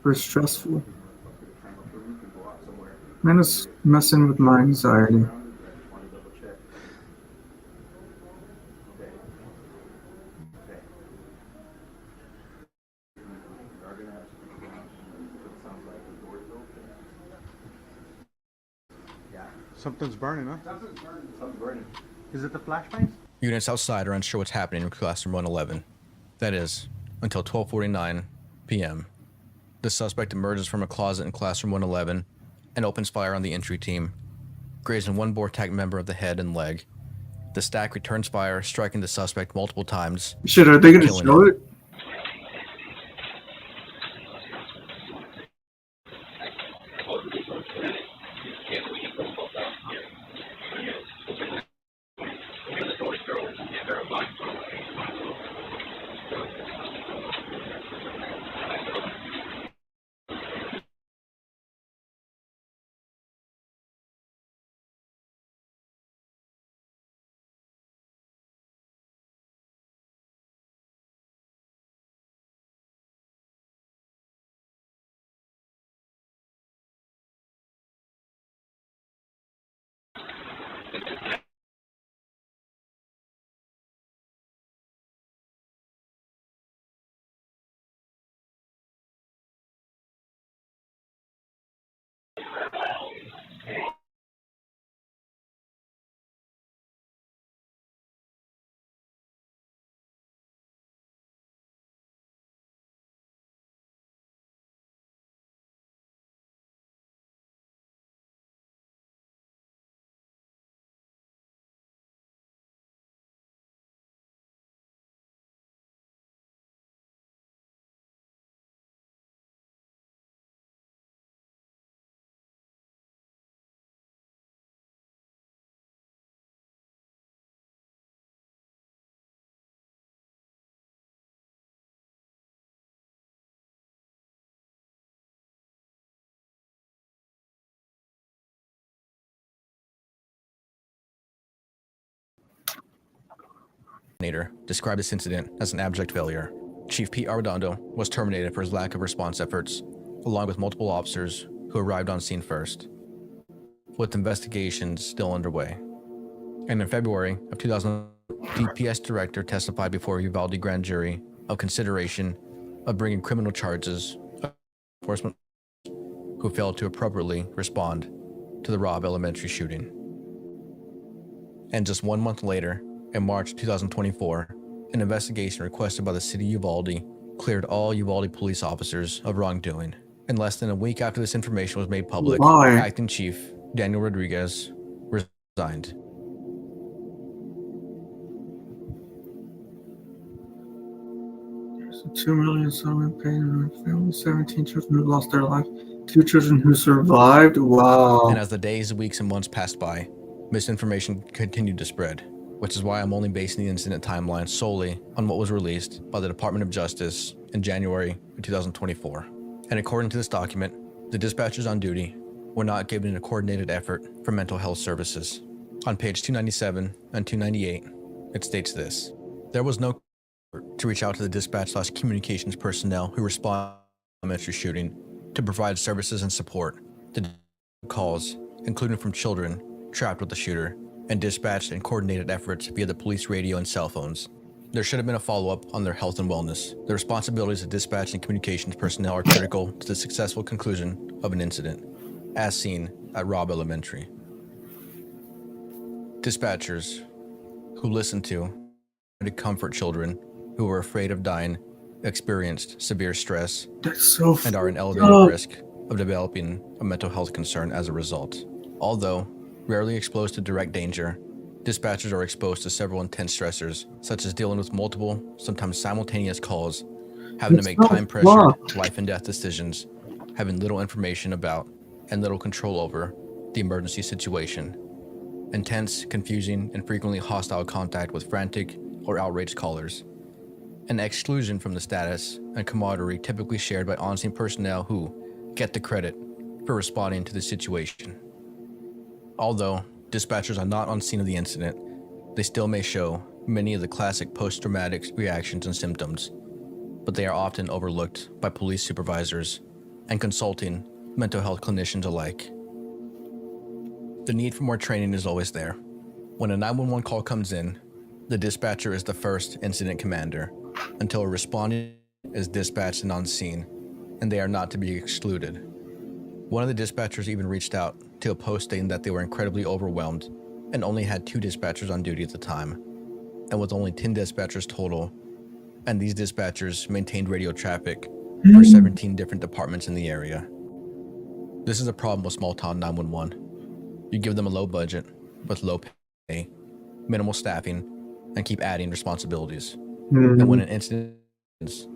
Very stressful. Man, it's messing with my anxiety. Something's burning, huh? Something's burning. Is it the flashbangs? Units outside are unsure what's happening in classroom 111. That is, until 12:49 p.m. The suspect emerges from a closet in classroom 111 and opens fire on the entry team, grazing 1 BORTAC member of the head and leg. The stack returns fire, striking the suspect multiple times. Shit, are they going to show it? coordinator described this incident as an abject failure. Chief Pete Arredondo was terminated for his lack of response efforts, along with multiple officers who arrived on scene first, with investigations still underway. And in February of 2000, DPS director testified before Uvalde grand jury of consideration of bringing criminal charges of enforcement who failed to appropriately respond to the Robb Elementary shooting. And just 1 month later, in March 2024, an investigation requested by the city of Uvalde cleared all Uvalde police officers of wrongdoing. And less than a week after this information was made public, Acting Chief Daniel Rodriguez resigned. There's 2 million settlement paid in family, 17 children who lost their life, 2 children who survived. Wow. And as the days, weeks, and months passed by, misinformation continued to spread, which is why I'm only basing the incident timeline solely on what was released by the Department of Justice in January of 2024. And according to this document, the dispatchers on duty were not given a coordinated effort for mental health services. On page 297 and 298, it states this: there was no effort to reach out to the dispatch/communications personnel who responded to the elementary shooting to provide services and support to calls, including from children trapped with the shooter, and dispatched and coordinated efforts via the police radio and cell phones. There should have been a follow-up on their health and wellness. The responsibilities of dispatch and communications personnel are critical to the successful conclusion of an incident, as seen at Robb Elementary. Dispatchers who listened to comfort children who were afraid of dying experienced severe stress and are in elevated risk of developing a mental health concern as a result. Although rarely exposed to direct danger, dispatchers are exposed to several intense stressors, such as dealing with multiple, sometimes simultaneous calls, having to make time-pressured life and death decisions, having little information about and little control over the emergency situation, intense, confusing, and frequently hostile contact with frantic or outraged callers, an exclusion from the status and camaraderie typically shared by on-scene personnel who get the credit for responding to the situation. Although dispatchers are not on scene of the incident, they still may show many of the classic post-traumatic reactions and symptoms, but they are often overlooked by police supervisors and consulting mental health clinicians alike. The need for more training is always there. When a 911 call comes in, the dispatcher is the first incident commander until a respondent is dispatched and on scene, and they are not to be excluded. One of the dispatchers even reached out to a post stating that they were incredibly overwhelmed and only had 2 dispatchers on duty at the time, and with only 10 dispatchers total, and these dispatchers maintained radio traffic for 17 different departments in the area. This is a problem with small town 911. You give them a low budget with low pay, minimal staffing, and keep adding responsibilities. And when an incident is,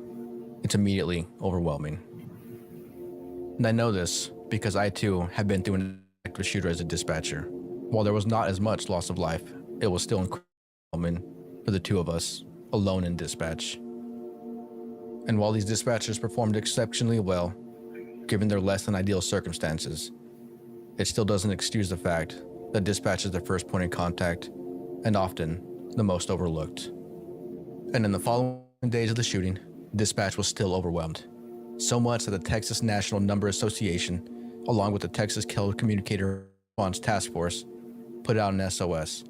it's immediately overwhelming. And I know this because I too have been through an active shooter as a dispatcher. While there was not as much loss of life, it was still incredible for the 2 of us alone in dispatch. And while these dispatchers performed exceptionally well, given their less than ideal circumstances, it still doesn't excuse the fact that dispatch is their first point of contact and often the most overlooked. And in the following days of the shooting, dispatch was still overwhelmed. So much that the Texas National Number Association, along with the Texas Telecommunicator Response Task Force, put out an SOS,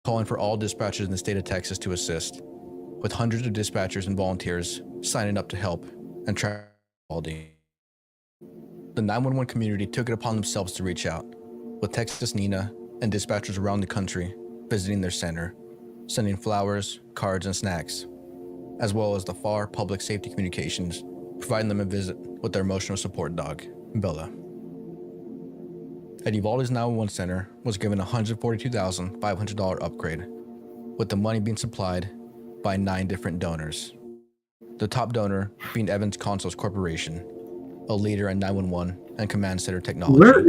calling for all dispatchers in the state of Texas to assist, with hundreds of dispatchers and volunteers signing up to help and track Uvalde. The 911 community took it upon themselves to reach out, with Texas NENA and dispatchers around the country visiting their center, sending flowers, cards, and snacks, as well as the FAR Public Safety Communications, providing them a visit with their emotional support dog, Bella. At Uvalde's 911 center was given a $142,500 upgrade, with the money being supplied by 9 different donors. The top donor being Evans Consoles Corporation, a leader in 911 and command center technology. Where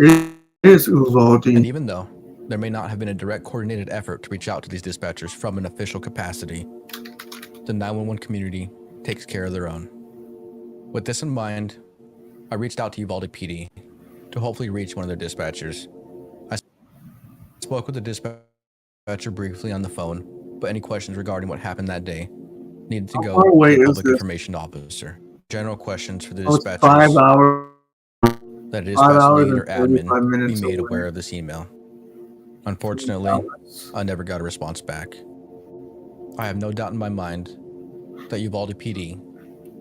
is Uvalde? And even though there may not have been a direct coordinated effort to reach out to these dispatchers from an official capacity, the 911 community takes care of their own. With this in mind, I reached out to Uvalde PD to hopefully reach one of their dispatchers. I spoke with the dispatcher briefly on the phone but any questions regarding what happened that day needed to How go far away to the is public this? information officer. General questions for the Oh, it's dispatchers 5 hours. that a 5 dispatch hours lead and or admin 35 be minutes made away. aware of this email. Unfortunately, I never got a response back. I have no doubt in my mind that Uvalde PD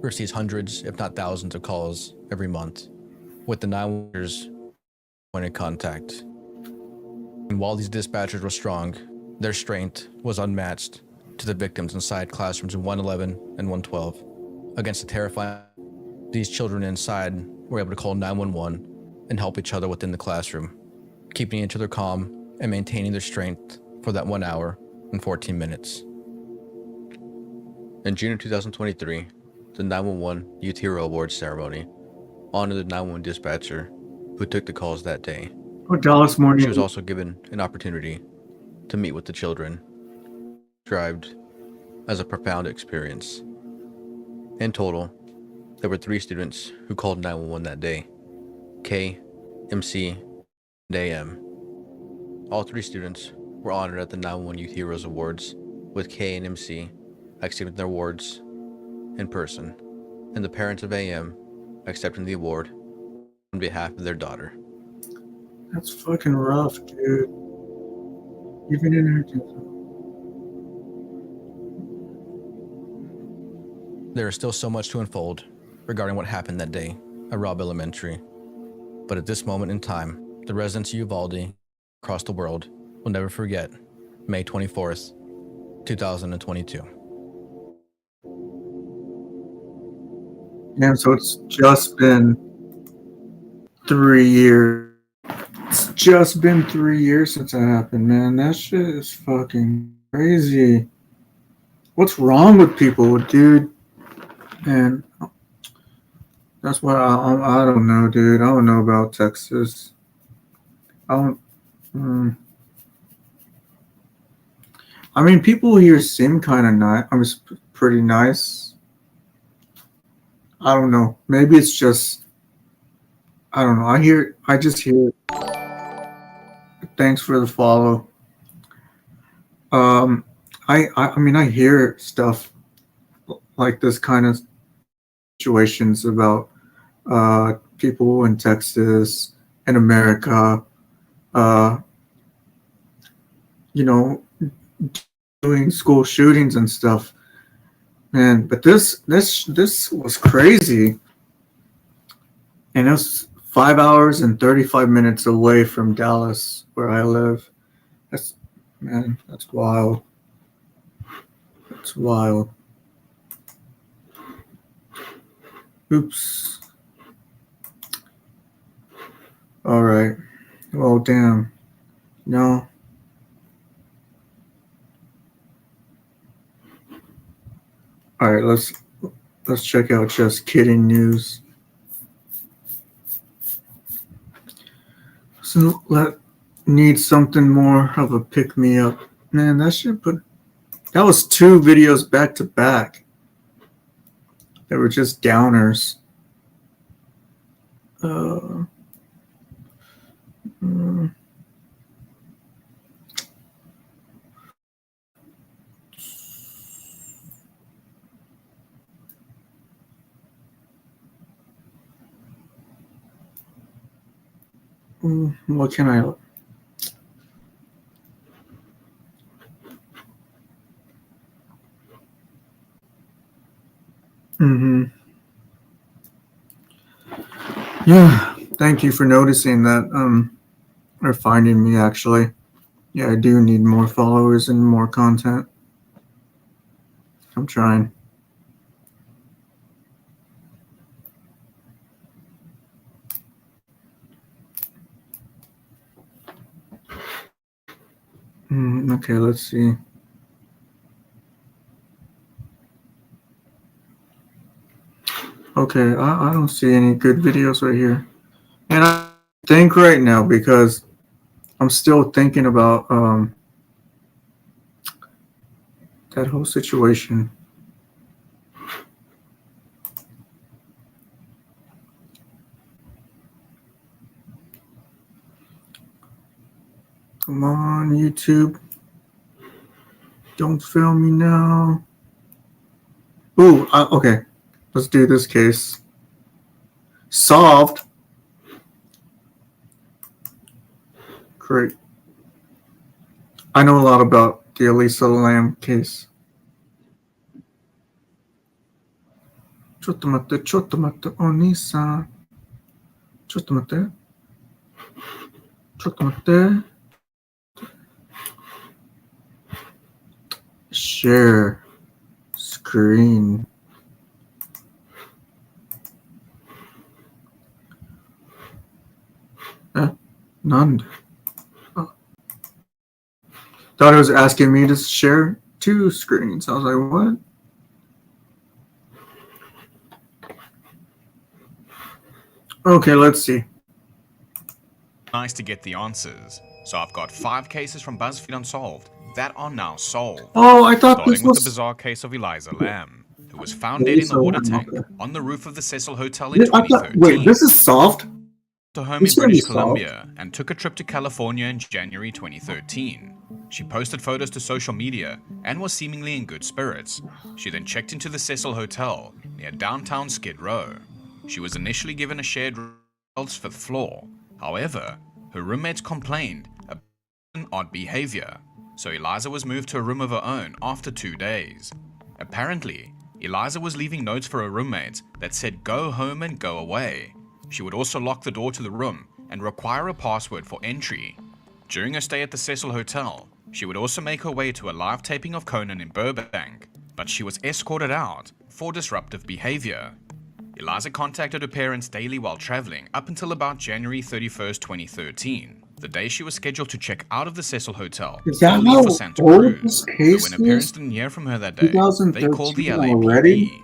receives hundreds, if not thousands, of calls every month with the 911 point of contact. And while these dispatchers were strong, their strength was unmatched to the victims inside classrooms in 111 and 112. Against the terrifying, these children inside were able to call 911 and help each other within the classroom, keeping each other calm and maintaining their strength for that 1 hour and 14 minutes. In June of 2023, the 911 Youth Hero Awards ceremony honored the 911 dispatcher who took the calls that day. Oh, Dallas Morning. She was also given an opportunity to meet with the children, described as a profound experience. In total, there were 3 students who called 911 that day: K, MC, and AM. All 3 students were honored at the 911 Youth Heroes Awards, with K and MC accepting their awards in person, and the parents of AM accepting the award on behalf of their daughter. That's fucking rough, dude. Even in her. There is still so much to unfold regarding what happened that day at Robb Elementary. But at this moment in time, the residents of Uvalde across the world will never forget May 24th, 2022. Damn, so it's just been 3 years. It's just been 3 years since that happened, man. That shit is fucking crazy. What's wrong with people, dude? And that's why I don't know, dude. I don't know about Texas. I don't. I mean, people here seem kind of nice. I mean, pretty nice. I don't know. Maybe it's just. I don't know. I just hear. Thanks for the follow. I mean, I hear stuff like this kind of situations about people in Texas and America, you know, doing school shootings and stuff. Man, but this was crazy, and it was 5 hours and 35 minutes away from Dallas, where I live. That's wild. That's wild. Oops. All right. Well, damn. No. All right. Let's check out Just Kidding News. So need something more of a pick me up. Man, that was 2 videos back to back. They were just downers. What can I? Yeah, thank you for noticing that, or finding me, actually. Yeah, I do need more followers and more content. I'm trying. Okay, let's see. Okay, I don't see any good videos right here. And I think right now, because I'm still thinking about that whole situation. Come on, YouTube. Don't film me now. Ooh, okay. Let's do this case. Solved. Great. I know a lot about the Elisa Lam case. ちょっと待って、ちょっと待って、お兄さん。ちょっと待って。ちょっと待って。Share screen. None. Thought it was asking me to share 2 screens. I was like, what? Okay, let's see. Nice to get the answers. So I've got 5 cases from BuzzFeed Unsolved that are now solved. Oh, I thought Starting this with was... the bizarre case of Eliza Lam, who was found dead in the water tank on the roof of the Cecil Hotel in 2013. Wait, this is solved? To home in British Columbia and took a trip to California in January 2013. She posted photos to social media and was seemingly in good spirits. She then checked into the Cecil Hotel near downtown Skid Row. She was initially given a shared room on the 12th floor. However, her roommates complained about odd behavior, so Eliza was moved to a room of her own after 2 days. Apparently, Eliza was leaving notes for her roommates that said go home and go away. She would also lock the door to the room and require a password for entry. During her stay at the Cecil Hotel, she would also make her way to a live taping of Conan in Burbank, but she was escorted out for disruptive behavior. Eliza contacted her parents daily while traveling up until about January 31st, 2013, the day she was scheduled to check out of the Cecil Hotel to leave for Santa Cruz. But when her parents didn't hear from her that day, they called the LAPD.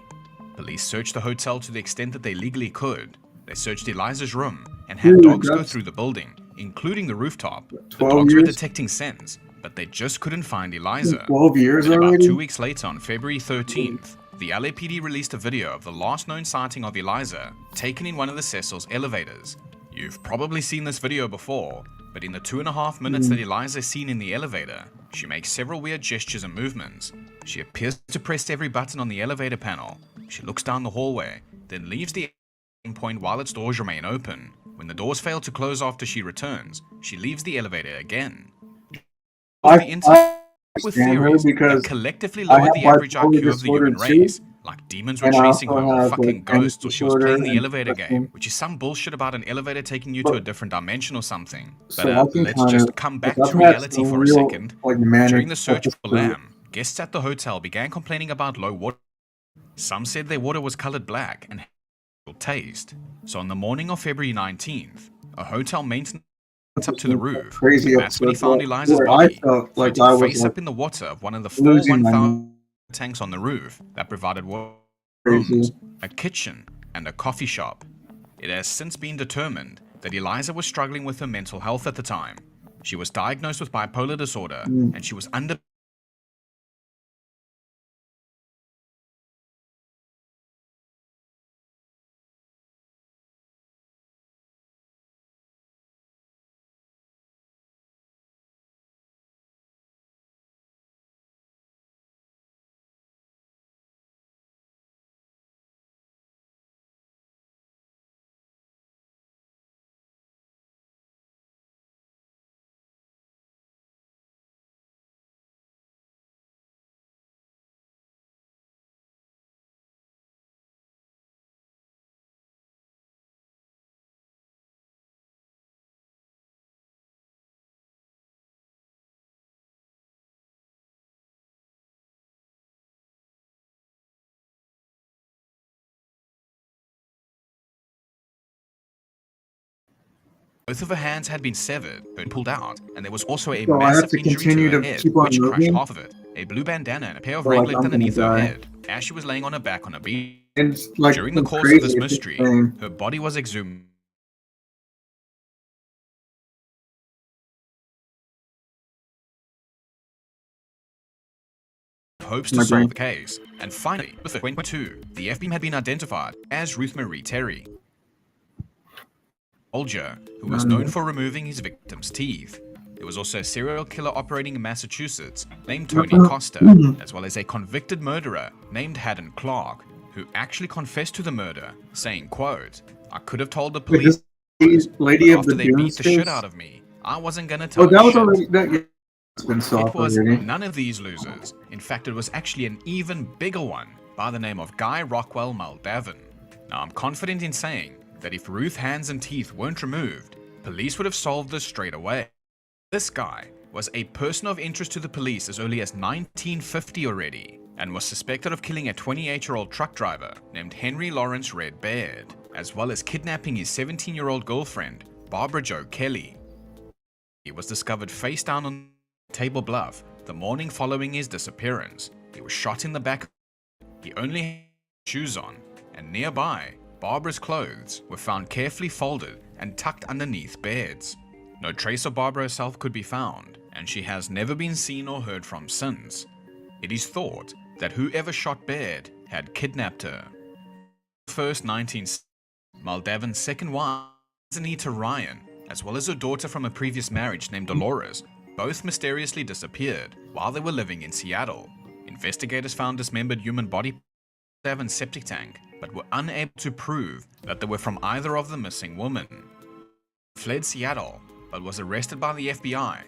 Police searched the hotel to the extent that they legally could. They searched Eliza's room and had dogs go through the building, including the rooftop. The dogs were detecting scents, but they just couldn't find Eliza. 12 years Then already? about 2 weeks later, on February 13th, the LAPD released a video of the last known sighting of Eliza, taken in one of the Cecil's elevators. You've probably seen this video before, but in the 2.5 minutes that Eliza is seen in the elevator, she makes several weird gestures and movements. She appears to press every button on the elevator panel. She looks down the hallway, then leaves the point while its doors remain open. When the doors fail to close after she returns, she leaves the elevator again. With theories that collectively lowered the average IQ of the human race, like demons were chasing her or fucking ghosts, or she was playing the elevator game, which is some bullshit about an elevator taking you to a different dimension or something. But let's just come back to reality for a second. During the search for Lam, guests at the hotel began complaining about low water. Some said their water was colored black and had taste. So on the morning of February 19th, a hotel maintenance up to the roof. That's when he found Eliza's body, floating face up in the water of one of the 4 1,000 tanks on the roof that provided water, rooms, a kitchen, and a coffee shop. It has since been determined that Eliza was struggling with her mental health at the time. She was diagnosed with bipolar disorder, and she was under both of her hands had been severed and pulled out, and there was also a massive injury to her head, which crushed half of it. A blue bandana and a pair of ringlets underneath her head, as she was laying on her back on a beach. During the course of this mystery, her body was exhumed. Hopes to solve the case, and finally, with 22, the FBI had been identified as Ruth Marie Terry, soldier who was known for removing his victims' teeth. there was also a serial killer operating in Massachusetts named Tony Costa, as well as a convicted murderer named Haddon Clark, who actually confessed to the murder, saying, quote, "I could have told the police lady of after the they beat Dunes the shit case? out of me, I wasn't gonna tell Oh, that was shit." already it's been It solved was already. none of these losers. In fact, it was actually an even bigger one by the name of Guy Rockwell Muldavan. Now, I'm confident in saying that if Ruth's hands and teeth weren't removed, police would have solved this straight away. This guy was a person of interest to the police as early as 1950 already, and was suspected of killing a 28-year-old truck driver named Henry Lawrence Red Baird, as well as kidnapping his 17-year-old girlfriend, Barbara Jo Kelly. He was discovered face down on Table Bluff the morning following his disappearance. He was shot in the back. He only had shoes on, and nearby, Barbara's clothes were found carefully folded and tucked underneath beds. No trace of Barbara herself could be found, and she has never been seen or heard from since. It is thought that whoever shot Baird had kidnapped her. First 1960, Muldavan's second wife, Anita Ryan, as well as her daughter from a previous marriage named Dolores, both mysteriously disappeared while they were living in Seattle. Investigators found dismembered human body parts in Muldavan's septic tank, but were unable to prove that they were from either of the missing women. Fled Seattle, but was arrested by the FBI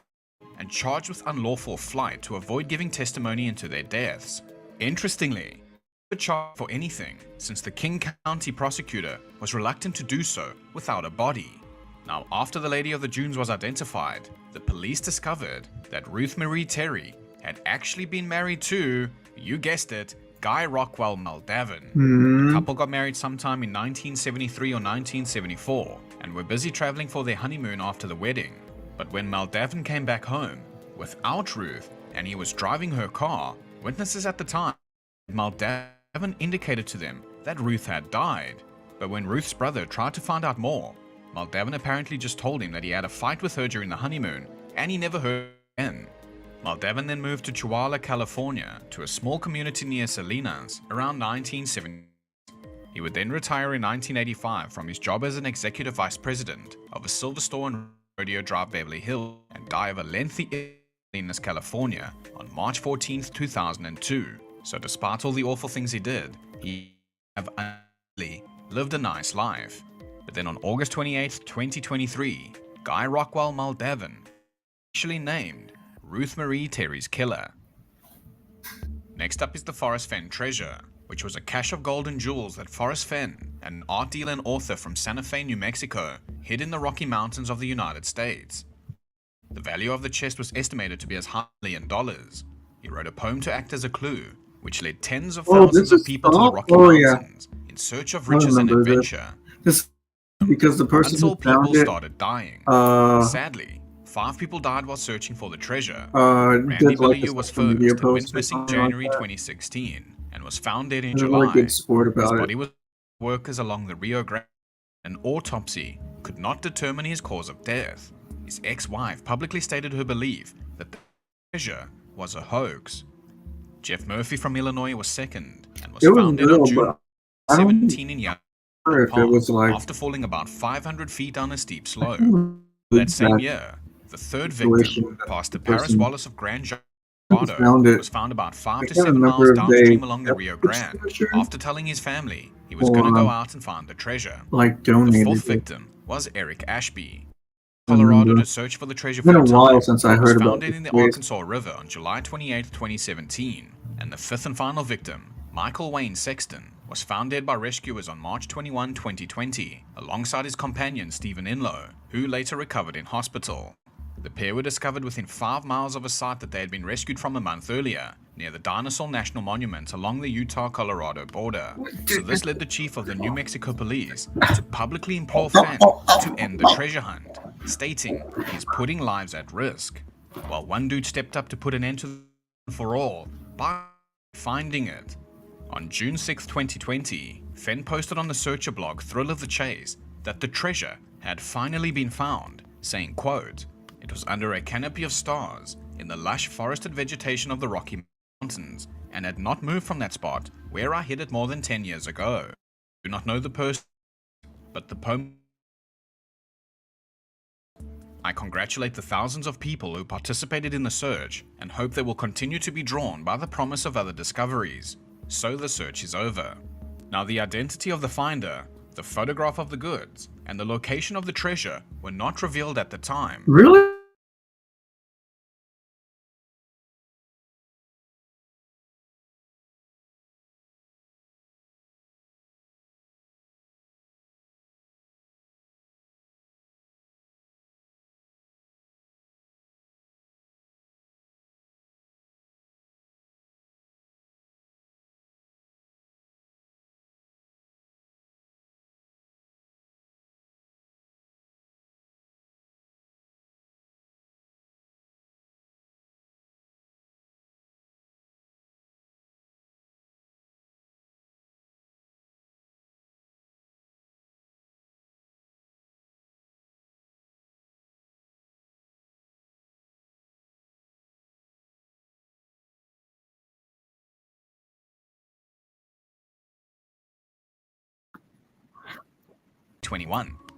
and charged with unlawful flight to avoid giving testimony into their deaths. Interestingly, they were charged for anything, since the King County prosecutor was reluctant to do so without a body. Now, after the Lady of the Dunes was identified, the police discovered that Ruth Marie Terry had actually been married to, you guessed it, Guy Rockwell Muldavan. The couple got married sometime in 1973 or 1974 and were busy traveling for their honeymoon after the wedding. But when Muldavan came back home without Ruth and he was driving her car, witnesses at the time, Muldavan indicated to them that Ruth had died. But when Ruth's brother tried to find out more, Muldavan apparently just told him that he had a fight with her during the honeymoon and he never heard again. Muldavan then moved to Chihuahua, California, to a small community near Salinas around 1970. He would then retire in 1985 from his job as an executive vice president of a silver store in Rodeo Drive, Beverly Hills, and die of a lengthy illness in Salinas, California on March 14, 2002. So despite all the awful things he did, he lived a nice life. But then on August 28, 2023, Guy Rockwell Muldavan, officially named Ruth Marie Terry's killer. Next up is the Forrest Fenn treasure, which was a cache of gold and jewels that Forrest Fenn, an art dealer and author from Santa Fe, New Mexico, hid in the Rocky Mountains of the United States. The value of the chest was estimated to be as high as $1 million. He wrote a poem to act as a clue, which led tens of thousands of people to the Rocky Mountains in search of riches and adventure. Because the person Until who found people it, started dying. Sadly, 5 people died while searching for the treasure. did Randy like Bellew a was social first media and post went or missing something like January that. 2016 and was found dead in They're July. like a good sport about His it. body was workers along the Rio Grande. An autopsy could not determine his cause of death. His ex-wife publicly stated her belief that the treasure was a hoax. Jeff Murphy from Illinois was second and was It was found dead real, on June but I don't 17 in Young sure if it was like after falling about 500 feet down a steep slope. that That same year, the third victim, Pastor Paris person Wallace of Grand found Colorado, it. was found about 5 I to can't 7 miles remember if they downstream along the Rio kept the Grande treasure after telling his family he was going to go out and find the treasure. like The donated fourth it. victim was Eric Ashby, I Colorado, remember. to search for the treasure It's been for a a while time. since I It was heard about found this in the case. Arkansas River on July 28, 2017, and the fifth and final victim, Michael Wayne Sexton, was found dead by rescuers on March 21, 2020, alongside his companion Stephen Inlow, who later recovered in hospital. The pair were discovered within 5 miles of a site that they had been rescued from a month earlier, near the Dinosaur National Monument along the Utah-Colorado border. So this led the chief of the New Mexico police to publicly implore fans to end the treasure hunt, stating he's putting lives at risk. While one dude stepped up to put an end to the for all by finding it. On June 6, 2020, Fenn posted on the searcher blog Thrill of the Chase that the treasure had finally been found, saying, quote, "It was under a canopy of stars in the lush forested vegetation of the Rocky Mountains and had not moved from that spot where I hid it more than 10 years ago. I do not know the person, but the poem I congratulate the thousands of people who participated in the search and hope they will continue to be drawn by the promise of other discoveries. So the search is over. Now the identity of the finder, the photograph of the goods, and the location of the treasure were not revealed at the time. Really?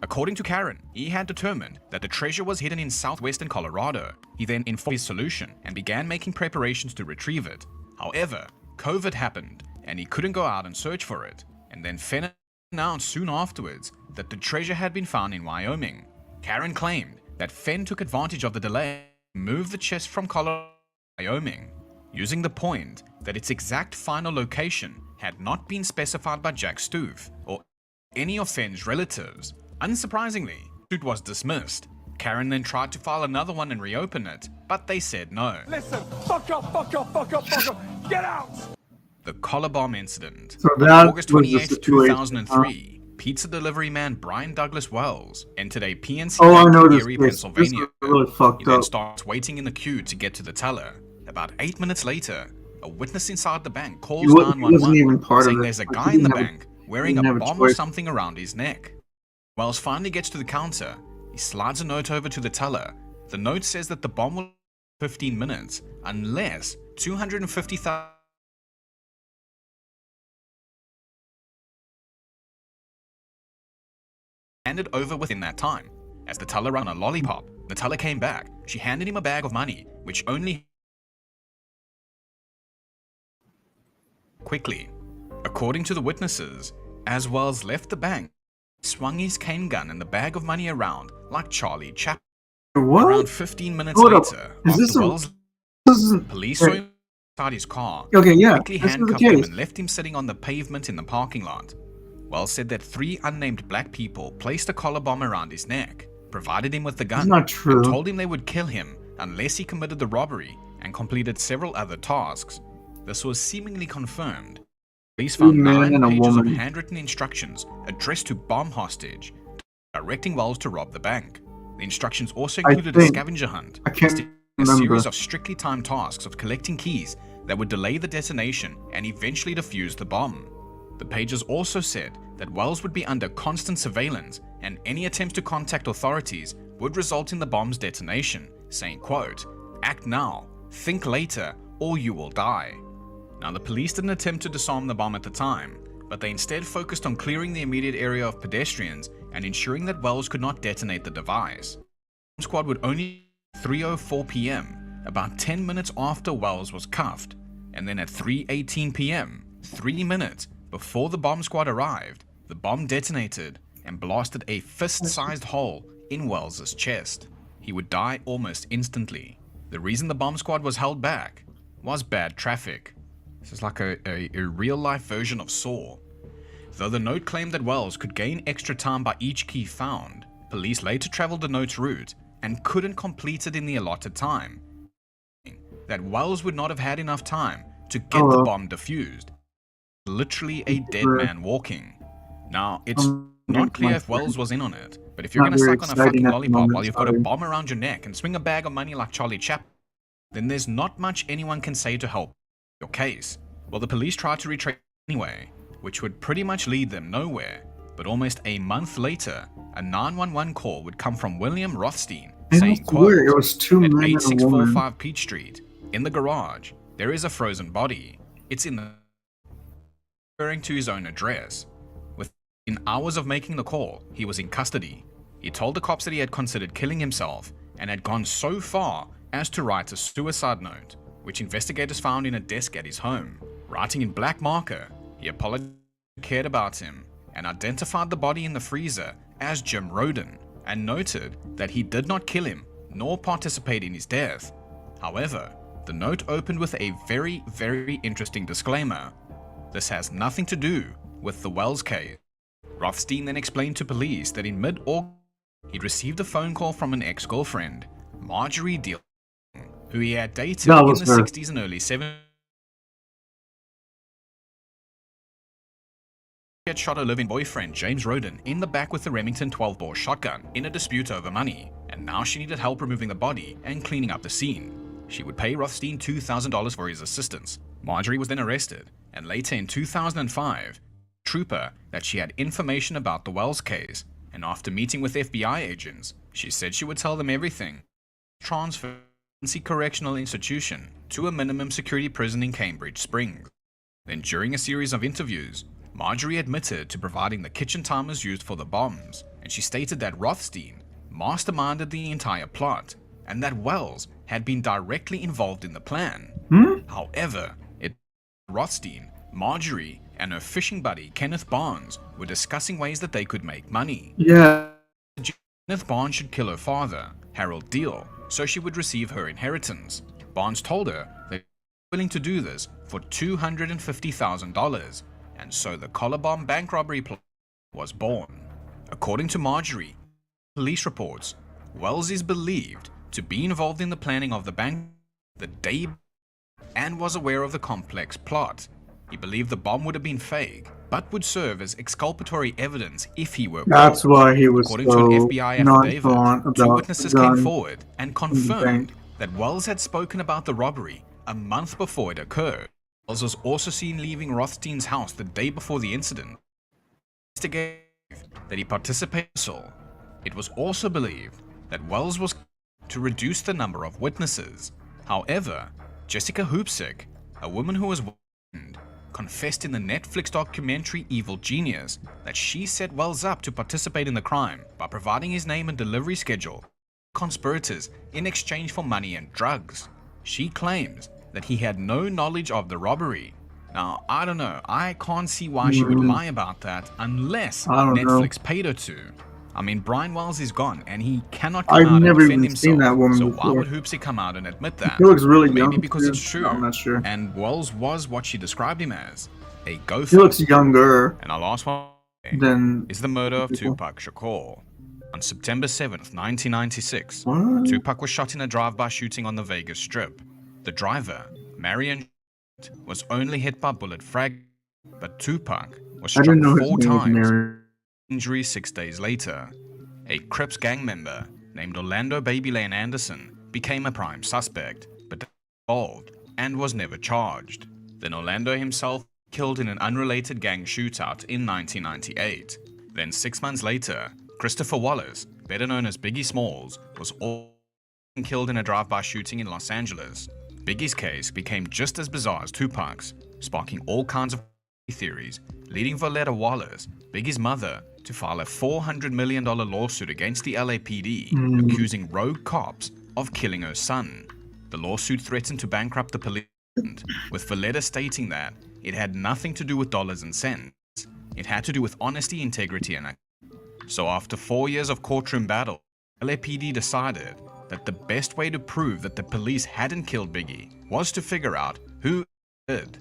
According to Karen, he had determined that the treasure was hidden in southwestern Colorado. He then informed his solution and began making preparations to retrieve it. However, COVID happened and he couldn't go out and search for it. And then Fenn announced soon afterwards that the treasure had been found in Wyoming. Karen claimed that Fenn took advantage of the delay and moved the chest from Colorado to Wyoming, using the point that its exact final location had not been specified by Jack Stoof or any of Fenn's relatives. Unsurprisingly, the suit was dismissed. Karen then tried to file another one and reopen it, but they said no. Listen, fuck up, get out! The collar bomb incident. So that August was the 28, situation, 2003, pizza delivery man Brian Douglas Wells entered a PNC Oh, I Bank know in this Erie, place. This Pennsylvania. is really fucked He then up. starts waiting in the queue to get to the teller. About 8 minutes later, a witness inside the bank calls He wasn't even 911, part saying of it. there's a Like, guy he in the didn't have a- bank wearing he a didn't have a bomb or choice. something around his neck. Wells finally gets to the counter. He slides a note over to the teller. The note says that the bomb will take 15 minutes unless 250,000 handed over within that time. As the teller ran a lollipop, the teller came back. She handed him a bag of money, which only quickly. According to the witnesses, as Wells left the bank, he swung his cane gun and the bag of money around like Charlie Chaplin. What? Around 15 minutes Hold up. later, Is this after a- Wells, This isn't. police saw him inside his car, Okay, yeah, quickly this is the handcuffed him case. and left him sitting on the pavement in the parking lot. Wells said that 3 unnamed black people placed a collar bomb around his neck, provided him with the gun, It's not true. and told him they would kill him unless he committed the robbery and completed several other tasks. This was seemingly confirmed. Police found man 9 and a pages of woman. handwritten instructions addressed to bomb hostage, directing Wells to rob the bank. The instructions also I included a think- scavenger hunt, I can't a remember. series of strictly timed tasks of collecting keys that would delay the detonation and eventually defuse the bomb. The pages also said that Wells would be under constant surveillance and any attempts to contact authorities would result in the bomb's detonation, saying, quote, "Act now, think later, or you will die." Now, the police didn't attempt to disarm the bomb at the time, but they instead focused on clearing the immediate area of pedestrians and ensuring that Wells could not detonate the device. The squad would only 3:04 p.m., about 10 minutes after Wells was cuffed, and then at 3:18 p.m., 3 minutes before the bomb squad arrived, the bomb detonated and blasted a fist-sized hole in Wells's chest. He would die almost instantly. The reason the bomb squad was held back was bad traffic. This is like a real-life version of Saw. Though the note claimed that Wells could gain extra time by each key found, police later traveled the note's route and couldn't complete it in the allotted time. That Wells would not have had enough time to get the bomb defused. Literally a dead man walking. Now, it's not clear if Wells was in on it, but if you're Not going to very suck on a exciting fucking at the lollipop moment, while you've got a sorry. bomb around your neck and swing a bag of money like Charlie Chaplin, then there's not much anyone can say to help your case. Well, the police tried to retrace anyway, which would pretty much lead them nowhere. But almost a month later, a 911 call would come from William Rothstein saying, That's quote, weird. It was 2 at men and a woman. 8645 Peach Street, in the garage, there is a frozen body. It's in the referring to his own address. Within hours of making the call, he was in custody. He told the cops that he had considered killing himself and had gone so far as to write a suicide note, which investigators found in a desk at his home. Writing in black marker, he apologized, cared about him, and identified the body in the freezer as Jim Roden, and noted that he did not kill him nor participate in his death. However, the note opened with a very, very interesting disclaimer. This has nothing to do with the Wells case. Rothstein then explained to police that in mid-August, he'd received a phone call from an ex-girlfriend, Marjorie Deal, who he had dated in the 60s and early 70s. He had shot her living boyfriend, James Roden, in the back with the Remington 12-bore shotgun in a dispute over money, and now she needed help removing the body and cleaning up the scene. She would pay Rothstein $2,000 for his assistance. Marjorie was then arrested, and later in 2005, trooper that she had information about the Wells case, and after meeting with FBI agents, she said she would tell them everything. Transfer to Correctional Institution to a minimum security prison in Cambridge Springs. Then during a series of interviews, Marjorie admitted to providing the kitchen timers used for the bombs, and she stated that Rothstein masterminded the entire plot, and that Wells had been directly involved in the plan. However, Rothstein, Marjorie, and her fishing buddy Kenneth Barnes were discussing ways that they could make money. Yeah. Kenneth Barnes should kill her father, Harold Deal, so she would receive her inheritance. Barnes told her that he was willing to do this for $250,000, and so the collar bomb bank robbery plot was born. According to Marjorie, police reports, Wells is believed to be involved in the planning of the bank the day and was aware of the complex plot. He believed the bomb would have been fake, but would serve as exculpatory evidence if he were That's caught. why he was According so to an FBI affidavit, nonchalant two about witnesses the gun came forward and confirmed bank. that Wells had spoken about the robbery a month before it occurred. Wells was also seen leaving Rothstein's house the day before the incident. Investigators believe that he participated in the assault. It was also believed that Wells was to reduce the number of witnesses. However, Jessica Hoopsick, a woman who was warned, confessed in the Netflix documentary Evil Genius that she set Wells up to participate in the crime by providing his name and delivery schedule to conspirators in exchange for money and drugs. She claims that he had no knowledge of the robbery. Now, I don't know, I can't see why she would lie about that unless Netflix paid her to. I mean, Brian Wells is gone, and he cannot come out and defend himself. Seen that woman so before. why would Hoopsie come out and admit that? He looks really young. Maybe because it's true. I'm not sure. And Wells was what she described him as, a gopher. He looks younger. And our last one is the murder of Tupac Shakur. On September 7th, 1996, Tupac was shot in a drive-by shooting on the Vegas Strip. The driver, Marion, was only hit by bullet fragments, but Tupac was struck 4 times. Injury 6 days later. A Crips gang member named Orlando Baby Lane Anderson became a prime suspect, but involved and was never charged. Then Orlando himself killed in an unrelated gang shootout in 1998. Then 6 months later, Christopher Wallace, better known as Biggie Smalls, was also killed in a drive-by shooting in Los Angeles. Biggie's case became just as bizarre as Tupac's, sparking all kinds of theories, leading Voletta Wallace, Biggie's mother, to file a $400 million lawsuit against the LAPD, accusing rogue cops of killing her son. The lawsuit threatened to bankrupt the police, with Voletta stating that it had nothing to do with dollars and cents. It had to do with honesty, integrity, and so after 4 years of courtroom battle, LAPD decided that the best way to prove that the police hadn't killed Biggie was to figure out who did.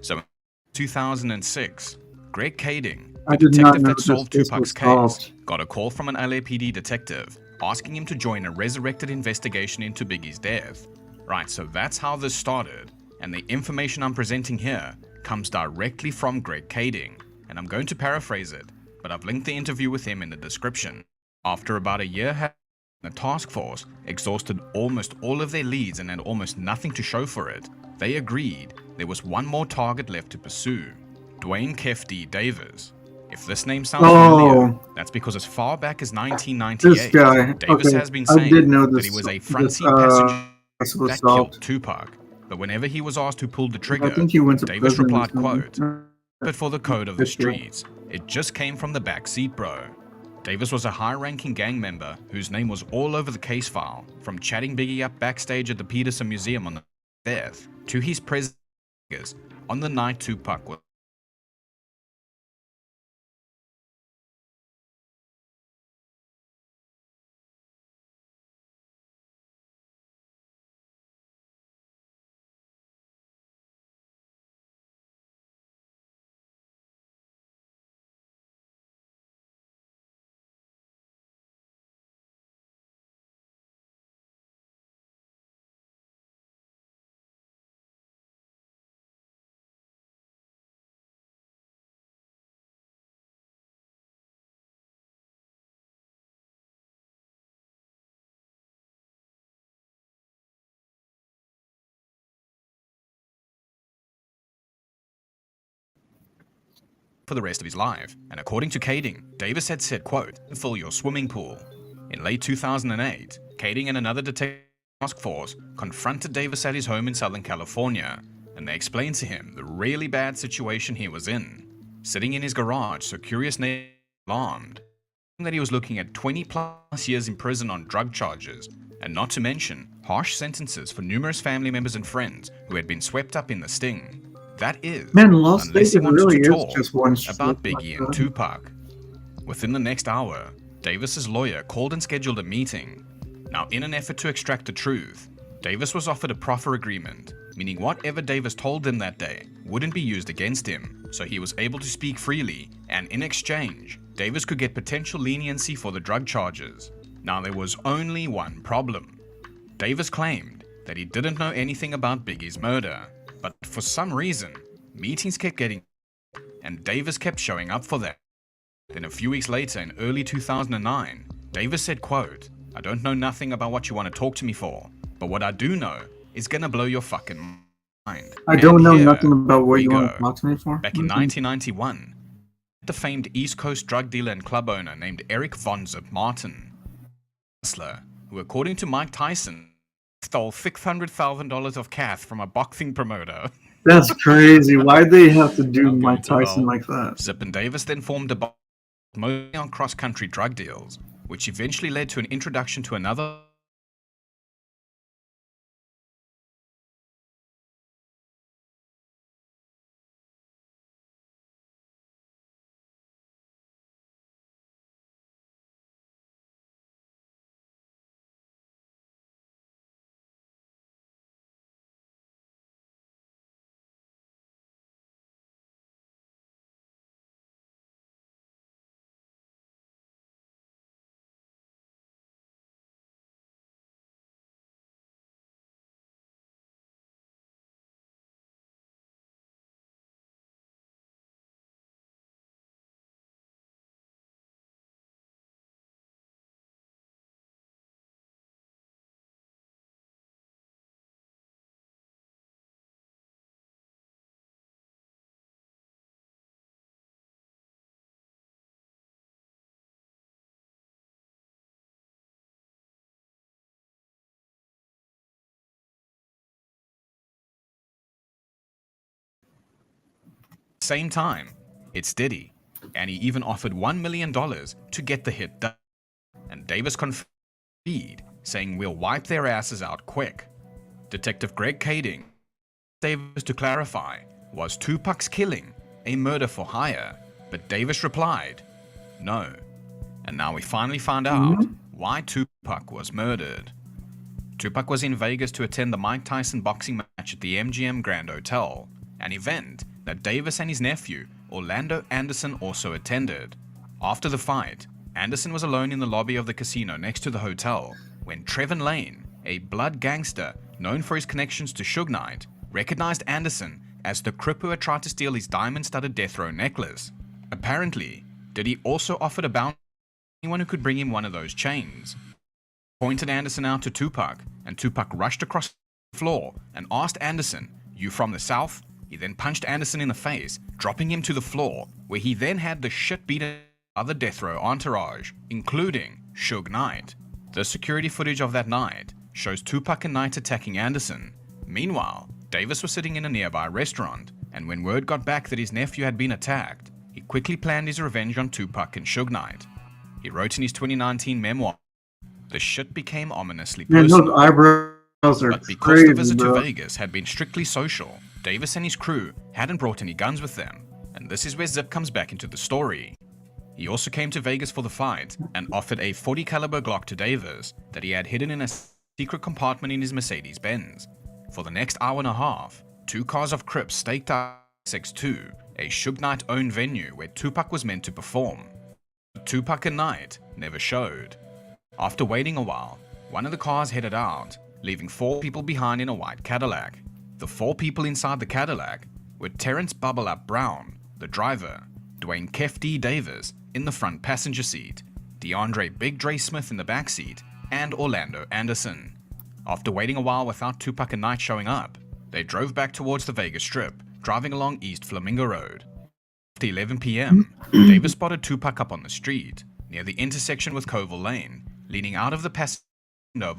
So in 2006, Greg Kading, the detective that solved Tupac's case, got a call from an LAPD detective asking him to join a resurrected investigation into Biggie's death. Right, so that's how this started, and the information I'm presenting here comes directly from Greg Kading, and I'm going to paraphrase it, but I've linked the interview with him in the description. After about a year, the task force exhausted almost all of their leads and had almost nothing to show for it. They agreed there was one more target left to pursue, Dwayne Kef D. Davis. If this name sounds familiar, that's because as far back as 1998, Davis has been saying that he was a front seat passenger that killed Tupac. But whenever he was asked who pulled the trigger, Davis replied, quote, "But for the code of the streets, it just came from the back seat, bro." Davis was a high-ranking gang member whose name was all over the case file, from chatting Biggie up backstage at the Peterson Museum on the death to his presence on the night Tupac was. For the rest of his life, and according to Kading, Davis had said, quote, "Fill your swimming pool." In late 2008, Kading and another detective task force confronted Davis at his home in Southern California, and they explained to him the really bad situation he was in. Sitting in his garage, so curious neighbors alarmed that he was looking at 20 plus years in prison on drug charges, and not to mention harsh sentences for numerous family members and friends who had been swept up in the sting. That is, Man, Las unless he Vegas wanted really to is talk just one about shit Biggie like and that. Tupac. Within the next hour, Davis's lawyer called and scheduled a meeting. Now, in an effort to extract the truth, Davis was offered a proffer agreement, meaning whatever Davis told them that day wouldn't be used against him, so he was able to speak freely, and in exchange, Davis could get potential leniency for the drug charges. Now, there was only one problem. Davis claimed that he didn't know anything about Biggie's murder, but for some reason, meetings kept getting, and Davis kept showing up for them. Then a few weeks later, in early 2009, Davis said, quote, "I don't know nothing about what you want to talk to me for, but what I do know is gonna blow your fucking mind." I don't And know here nothing about what we you want go. to talk to me for. Back in 1991, the famed East Coast drug dealer and club owner named Eric Von Zip Martin, hustler, who according to Mike Tyson, stole $600,000 of cash from a boxing promoter. That's crazy. Why'd they have to do I'll Mike go to Tyson hell. like that? Zip and Davis then formed a bond mostly on cross-country drug deals, which eventually led to an introduction to another same time. It's Diddy, and he even offered $1 million to get the hit done. And Davis confirmed, saying we'll wipe their asses out quick. Detective Greg Kading, Davis to clarify, was Tupac's killing a murder for hire? But Davis replied, no. And now we finally found out why Tupac was murdered. Tupac was in Vegas to attend the Mike Tyson boxing match at the MGM Grand Hotel, an event that Davis and his nephew, Orlando Anderson, also attended. After the fight, Anderson was alone in the lobby of the casino next to the hotel when Trevin Lane, a blood gangster known for his connections to Suge Knight, recognized Anderson as the crip who had tried to steal his diamond-studded death row necklace. Apparently, Diddy also offered a bounty to anyone who could bring him one of those chains. Pointed Anderson out to Tupac, and Tupac rushed across the floor and asked Anderson, "You from the South?" He then punched Anderson in the face, dropping him to the floor, where he then had the shit beaten other death row entourage, including Suge Knight. The security footage of that night shows Tupac and Knight attacking Anderson. Meanwhile, Davis was sitting in a nearby restaurant, and when word got back that his nephew had been attacked, he quickly planned his revenge on Tupac and Suge Knight. He wrote in his 2019 memoir, "The shit became ominously Man, personal." those eyebrows are But because crazy, the visit bro. to Vegas had been strictly social, Davis and his crew hadn't brought any guns with them, and this is where Zip comes back into the story. He also came to Vegas for the fight and offered a .40 caliber Glock to Davis that he had hidden in a secret compartment in his Mercedes-Benz. For the next hour and a half, 2 cars of Crips staked out X2, a Suge Knight-owned venue where Tupac was meant to perform. But Tupac and Knight never showed. After waiting a while, one of the cars headed out, leaving 4 people behind in a white Cadillac. The 4 people inside the Cadillac were Terrence Bubble Up Brown, the driver, Dwayne Kef D. Davis in the front passenger seat, DeAndre Big Dre Smith in the back seat, and Orlando Anderson. After waiting a while without Tupac and Knight showing up, they drove back towards the Vegas Strip, driving along East Flamingo Road. After 11 p.m., Davis spotted Tupac up on the street, near the intersection with Covell Lane, leaning out of the passenger window.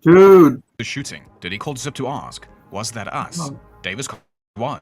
Dude. The shooting. Did he call Zip to ask, "Was that us?" Davis called, "What?"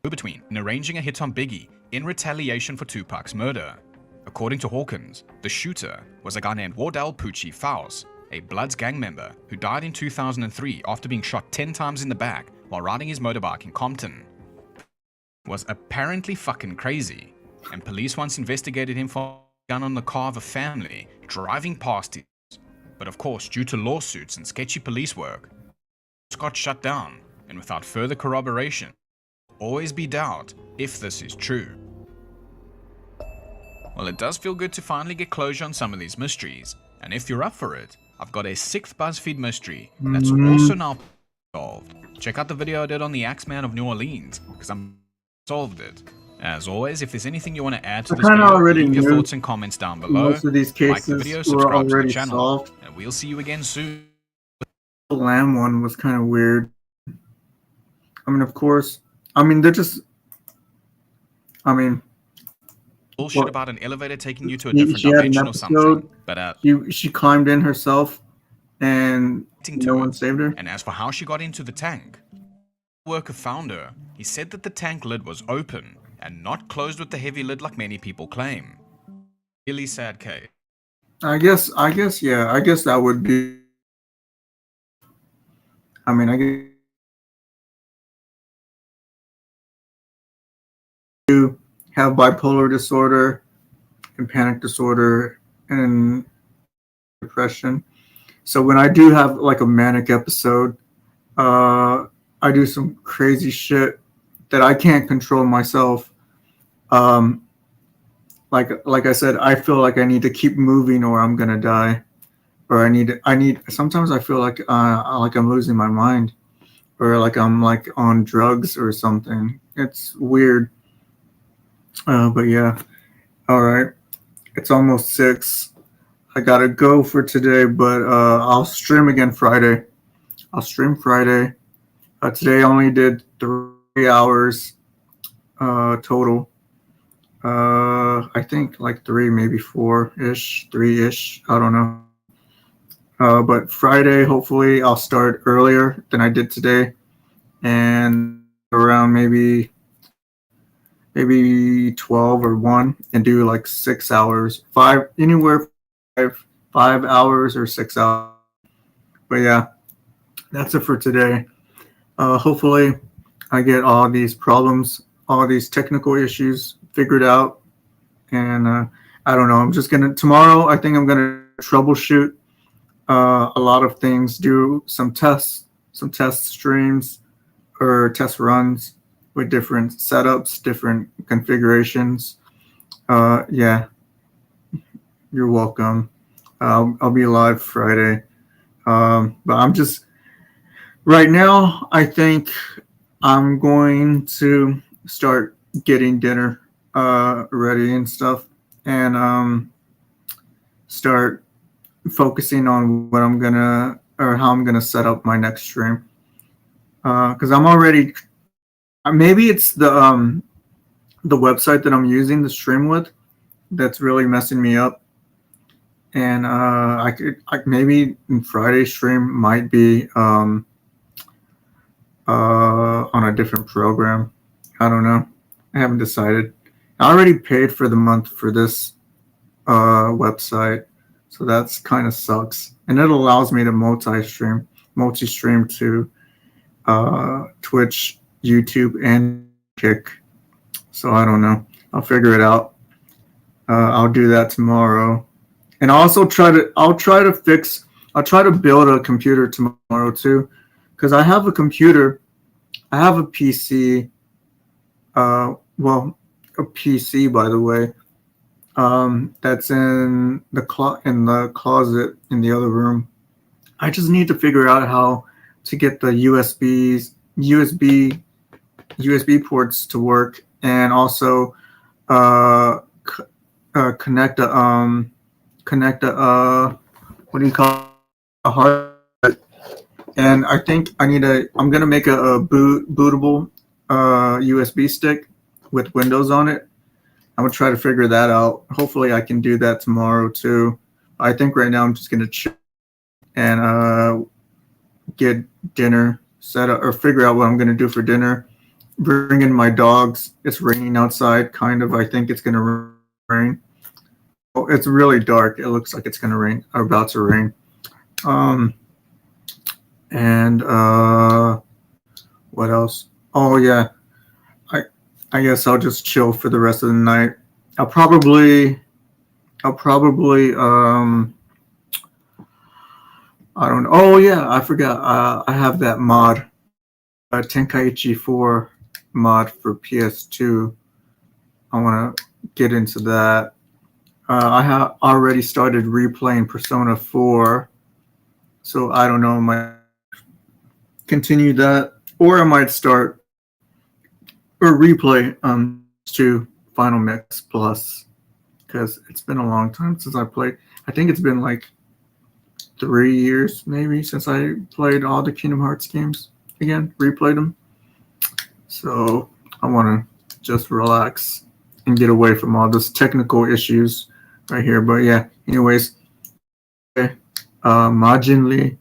Between in arranging a hit on Biggie in retaliation for Tupac's murder. According to Hawkins, the shooter was a guy named Wardell Poochie Faust, a Bloods gang member who died in 2003 after being shot 10 times in the back while riding his motorbike in Compton. Was apparently fucking crazy, and police once investigated him for a gun on the car of a family driving past it. But of course, due to lawsuits and sketchy police work, it got shut down, and without further corroboration, always be doubt if this is true. Well, it does feel good to finally get closure on some of these mysteries, and if you're up for it, I've got a 6th BuzzFeed mystery that's also now solved. Check out the video I did on the Axeman of New Orleans, because I'm solved it. As always, if there's anything you want to add to this video, leave your thoughts and comments down below. Most of these cases like the video, were subscribe to the already channel, solved. and we'll see you again soon. The Lamb one was kind of weird. I mean, of course, I mean, they're just, I mean, bullshit what? About an elevator taking you to a different She had an dimension or something. But she climbed in herself, and no one saved her. And as for how she got into the tank, worker found her. He said that the tank lid was open and not closed with the heavy lid like many people claim. Really sad case. I guess, yeah. I guess that would be. I mean, I guess you have bipolar disorder and panic disorder and depression. So when I do have like a manic episode, I do some crazy shit that I can't control myself. Like I said, I feel like I need to keep moving or I'm gonna die, or I need. Sometimes I feel like I'm losing my mind, or like I'm like on drugs or something. It's weird. But yeah, all right. It's almost 6. I gotta go for today, but I'll stream again Friday. I'll stream Friday. Today I only did 3 hours total. I think like 3, maybe 4-ish, 3-ish. I don't know. But Friday, hopefully, I'll start earlier than I did today, and around maybe 12 or 1, and do like 6 hours, 5, anywhere 5 hours or 6 hours. But yeah, that's it for today. Hopefully, I get all these problems, all these technical issues figured out, and I don't know. I'm just gonna tomorrow. I think I'm gonna troubleshoot a lot of things, do some test streams or test runs with different setups, different configurations. Yeah, you're welcome. I'll be live Friday. But I'm just right now, I think I'm going to start getting dinner ready and stuff, and start focusing on what I'm gonna, or how I'm gonna set up my next stream. Because I'm already, maybe it's the website that I'm using to stream with that's really messing me up. And I maybe Friday's stream might be on a different program. I don't know. I haven't decided. I already paid for the month for this website, so that's kind of sucks. And it allows me to multi-stream to Twitch, YouTube, and Kick. So I don't know. I'll figure it out. I'll do that tomorrow. And I'll try to build a computer tomorrow too, because I have a computer. I have a PC. A PC, by the way. That's in the closet in the other room. I just need to figure out how to get the USB ports to work, and also connect a what do you call it? A hard. And I think I'm gonna make a bootable USB stick with Windows on it. I'm gonna try to figure that out. Hopefully I can do that tomorrow too. I think right now I'm just gonna chill and get dinner set up, or figure out what I'm gonna do for dinner. Bring in my dogs. It's raining outside, kind of. I think it's gonna rain. Oh, it's really dark. It looks like it's gonna rain, or about to rain. And what else? Oh yeah, I guess I'll just chill for the rest of the night. I'll probably I don't know. Oh yeah, I forgot. I have that mod, Tenkaichi 4 mod for PS2. I want to get into that. I have already started replaying Persona 4, so I don't know. I might continue that, or I might start or replay 2 Final Mix Plus, because it's been a long time since I played. I think it's been like 3 years maybe since I played all the Kingdom Hearts games again, replayed them. So I want to just relax and get away from all those technical issues right here. But yeah, anyways, okay, Majin Lee,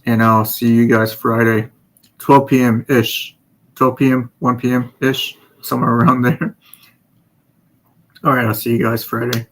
and I'll see you guys Friday, 12 p.m. ish, 12 p.m., 1 p.m. ish, somewhere around there. All right, I'll see you guys Friday.